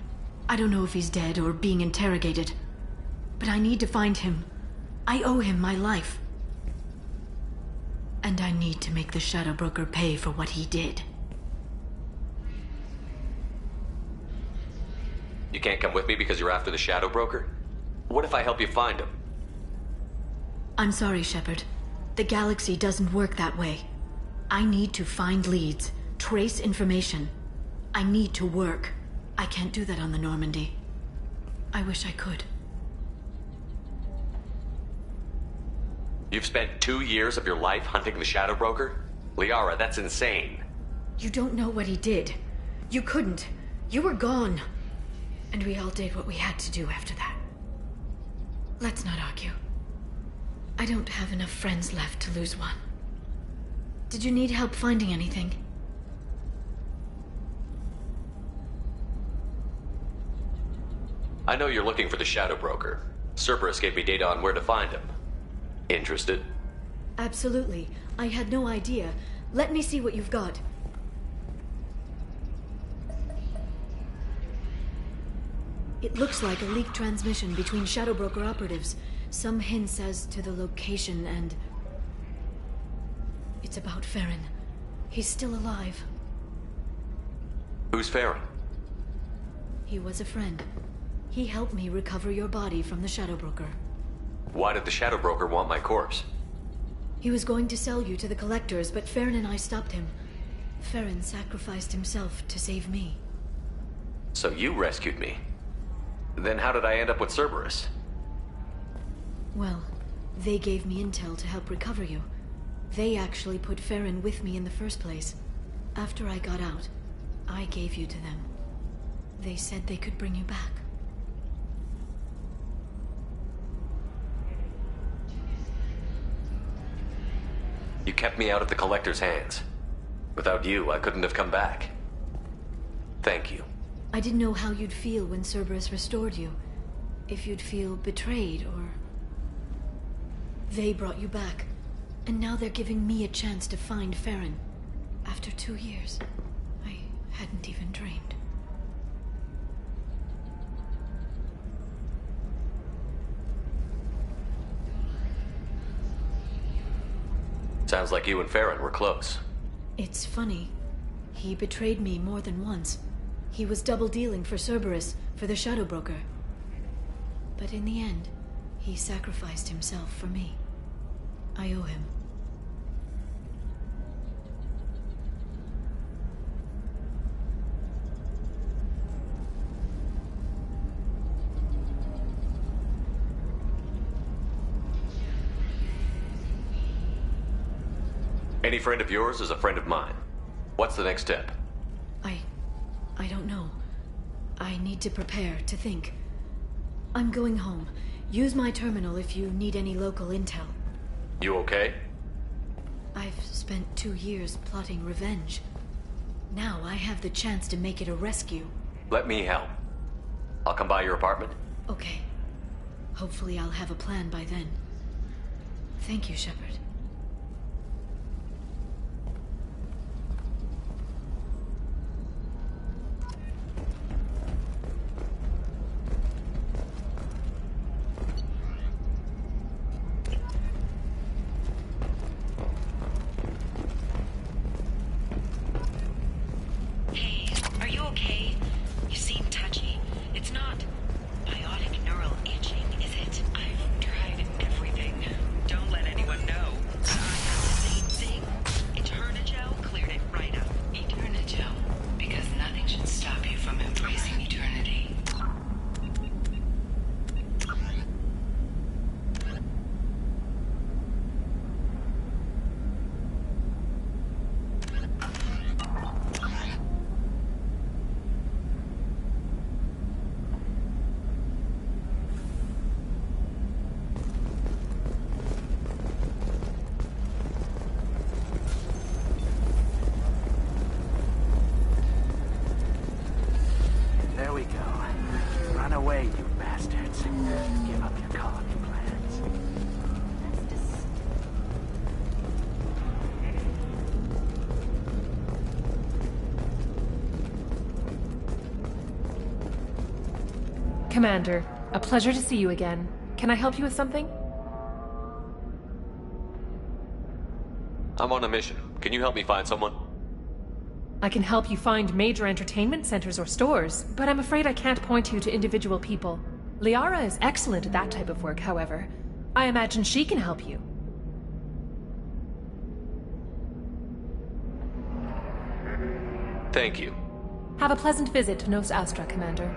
D: I don't know if he's dead or being interrogated. But I need to find him. I owe him my life. And I need to make the Shadow Broker pay for what he did.
F: You can't come with me because you're after the Shadow Broker? What if I help you find him?
D: I'm sorry, Shepard. The galaxy doesn't work that way. I need to find leads, trace information. I need to work. I can't do that on the Normandy. I wish I could.
F: You've spent 2 years of your life hunting the Shadow Broker? Liara, that's insane.
D: You don't know what he did. You couldn't. You were gone. And we all did what we had to do after that. Let's not argue. I don't have enough friends left to lose one. Did you need help finding anything?
F: I know you're looking for the Shadow Broker. Cerberus gave me data on where to find him. Interested?
D: Absolutely. I had no idea. Let me see what you've got. It looks like a leaked transmission between Shadow Broker operatives. Some hints as to the location and... It's about Farron. He's still alive.
F: Who's Farron?
D: He was a friend. He helped me recover your body from the Shadow Broker.
F: Why did the Shadow Broker want my corpse?
D: He was going to sell you to the collectors, but Farron and I stopped him. Farron sacrificed himself to save me.
F: So you rescued me. Then how did I end up with Cerberus?
D: Well, they gave me intel to help recover you. They actually put Farron with me in the first place. After I got out, I gave you to them. They said they could bring you back.
F: You kept me out of the Collector's hands. Without you, I couldn't have come back. Thank you.
D: I didn't know how you'd feel when Cerberus restored you. If you'd feel betrayed, or... They brought you back. And now they're giving me a chance to find Farron. After 2 years. I hadn't even dreamed.
F: Sounds like you and Farron were close.
D: It's funny. He betrayed me more than once. He was double-dealing for Cerberus, for the Shadow Broker. But in the end, he sacrificed himself for me. I owe him.
F: Any friend of yours is a friend of mine. What's the next step?
D: I don't know. I need to prepare, to think. I'm going home. Use my terminal if you need any local intel.
F: You okay?
D: I've spent 2 years plotting revenge. Now I have the chance to make it a rescue.
F: Let me help. I'll come by your apartment.
D: Okay. Hopefully I'll have a plan by then. Thank you, Shepard.
O: Hey, are you okay? You seem touchy. It's not biotic neural itching, is it? I've tried everything. Don't let anyone know.
Q: Commander, a pleasure to see you again. Can I help you with something?
F: I'm on a mission. Can you help me find someone?
Q: I can help you find major entertainment centers or stores, but I'm afraid I can't point you to individual people. Liara is excellent at that type of work, however. I imagine she can help you.
F: Thank you.
Q: Have a pleasant visit to Nos Astra, Commander.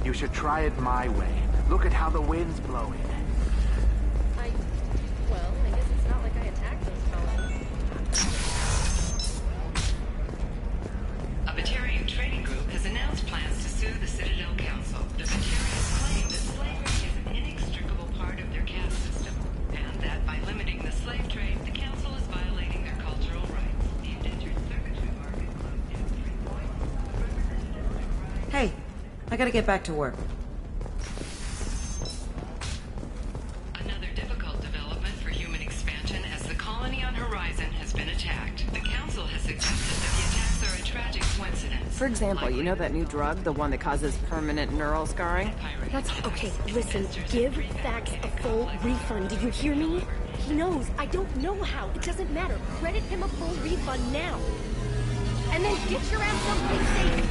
R: You should try it my way. Look at how the wind's blowing.
K: Well, I guess it's not like I attacked those colonists.
O: A Batarian trading group has announced plans to sue the Citadel Council. The Batarians claim that slavery is an inextricable part of their caste system, and that by limiting the slave trade, the Council is violating their cultural rights. The indentured servitude market closed down 3 points.
S: Hey, I gotta get back to work.
O: Another difficult development for human expansion as the colony on Horizon has been attacked. The Council has suggested that the attacks are a tragic coincidence.
E: For example, you know that new drug, the one that causes permanent neural scarring?
K: That's okay. Listen, give Thax a full refund. Do you hear me? He knows. I don't know how. It doesn't matter. Credit him a full refund now. And then get your ass someplace safe.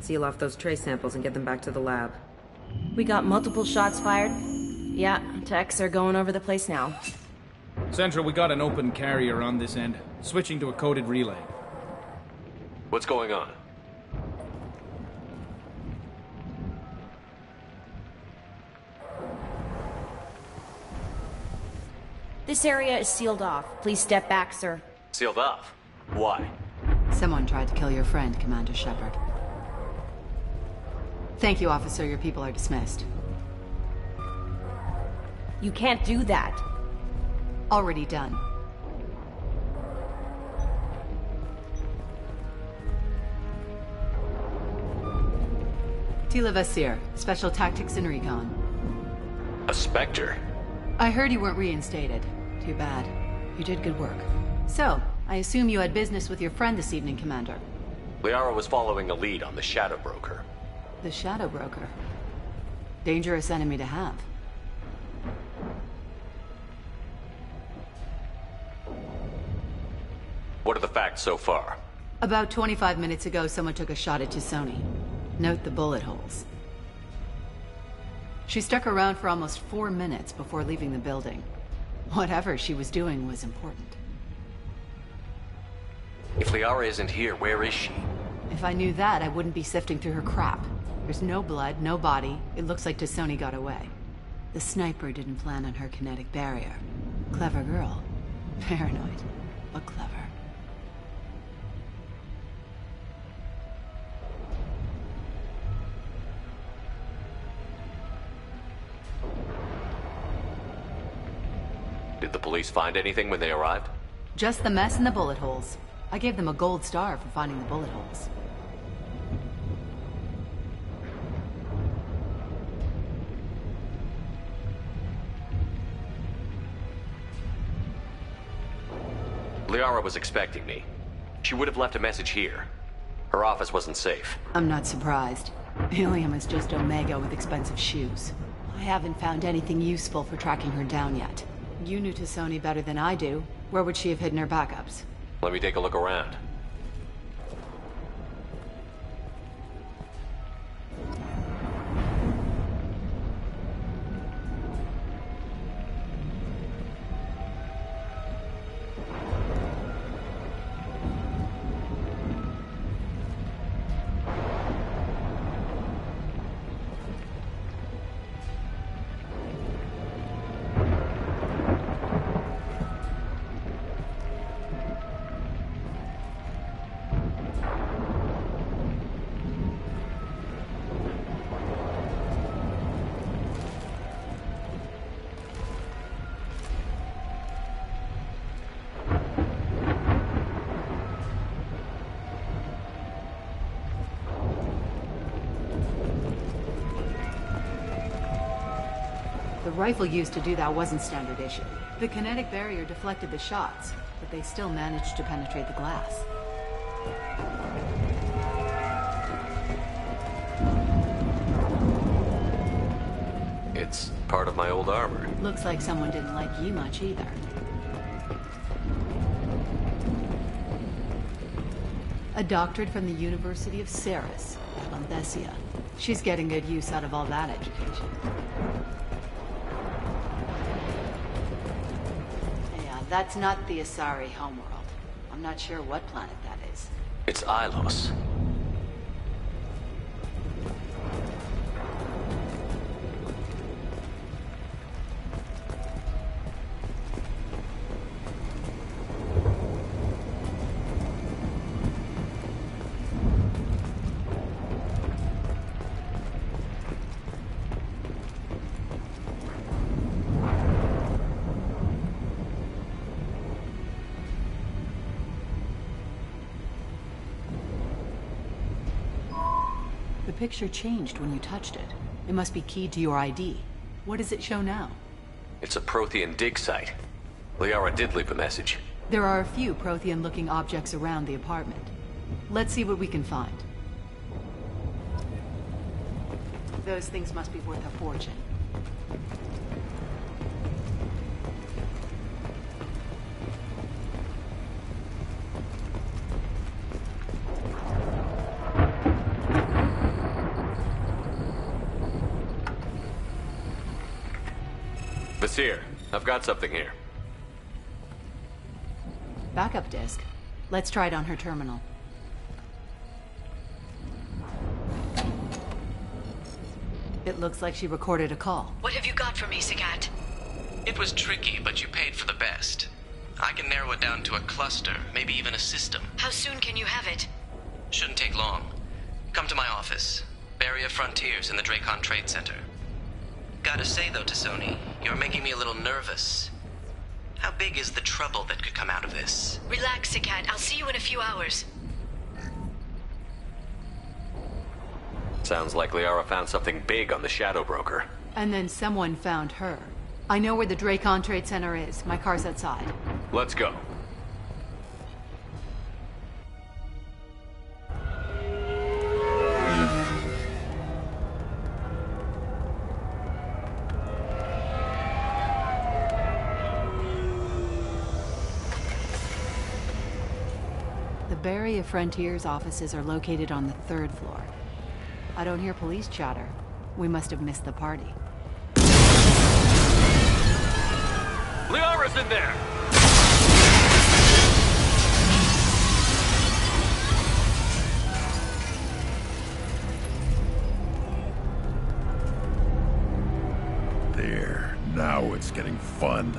L: seal off those trace samples and get them back to the lab.
T: We got multiple shots fired. Yeah, techs are going over the place now.
J: Central, we got an open carrier on this end. Switching to a coded relay.
F: What's going on?
T: This area is sealed off. Please step back, sir.
F: Sealed off? Why?
I: Someone tried to kill your friend, Commander Shepard. Thank you, officer. Your people are dismissed.
T: You can't do that.
I: Already done. Tila Vasir, Special Tactics and Recon.
F: A Spectre?
I: I heard you weren't reinstated. Too bad. You did good work. So, I assume you had business with your friend this evening, Commander.
F: Liara was following a lead on the Shadow Broker.
I: The Shadow Broker. Dangerous enemy to have.
F: What are the facts so far?
I: About 25 minutes ago, someone took a shot at T'Soni. Note the bullet holes. She stuck around for almost 4 minutes before leaving the building. Whatever she was doing was important.
F: If Liara isn't here, where is she?
I: If I knew that, I wouldn't be sifting through her crap. There's no blood, no body. It looks like T'Soni got away. The sniper didn't plan on her kinetic barrier. Clever girl. Paranoid, but clever.
F: Did the police find anything when they arrived?
I: Just the mess and the bullet holes. I gave them a gold star for finding the bullet holes.
F: Liara was expecting me. She would have left a message here. Her office wasn't safe.
I: I'm not surprised. Helium is just Omega with expensive shoes. I haven't found anything useful for tracking her down yet. You knew T'Soni better than I do. Where would she have hidden her backups?
F: Let me take a look around.
I: The rifle used to do that wasn't standard issue. The kinetic barrier deflected the shots, but they still managed to penetrate the glass.
F: It's part of my old armor.
I: Looks like someone didn't like you much either. A doctorate from the University of Ceres, Lanthesia. She's getting good use out of all that education. Yeah, that's not the Asari homeworld. I'm not sure what planet that is.
F: It's Ilos.
I: The picture changed when you touched it. It must be keyed to your ID. What does it show now?
F: It's a Prothean dig site. Liara did leave a message.
I: There are a few Prothean-looking objects around the apartment. Let's see what we can find. Those things must be worth a fortune.
F: It's here. I've got something here.
I: Backup disk. Let's try it on her terminal. It looks like she recorded a call.
C: What have you got for me, Sagat?
G: It was tricky, but you paid for the best. I can narrow it down to a cluster, maybe even a system.
C: How soon can you have it?
G: Shouldn't take long. Come to my office. Barrier Frontiers in the Dracon Trade Center. Gotta say though, Tassoni, you're making me a little nervous. How big is the trouble that could come out of this?
C: Relax, Sagat. I'll see you in a few hours.
F: Sounds like Liara found something big on the Shadow Broker.
I: And then someone found her. I know where the Dracon Trade Center is. My car's outside.
F: Let's go.
I: The Barrier Frontiers offices are located on the 3rd floor. I don't hear police chatter. We must have missed the party.
F: Liara's in there!
V: There. Now it's getting fun.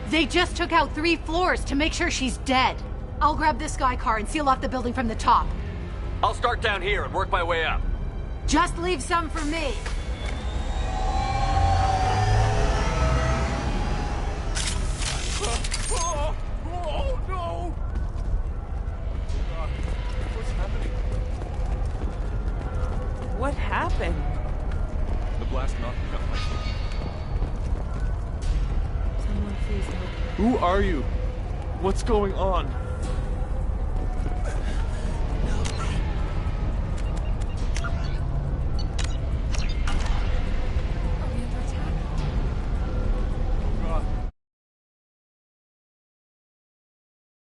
I: They just took out 3 floors to make sure she's dead. I'll grab this guy car and seal off the building from the top.
F: I'll start down here and work my way up.
I: Just leave some for me.
N: Oh, no! What's happening?
E: What happened?
N: The blast knocked me off my feet.
E: Someone please help.
N: Who are you? What's going on?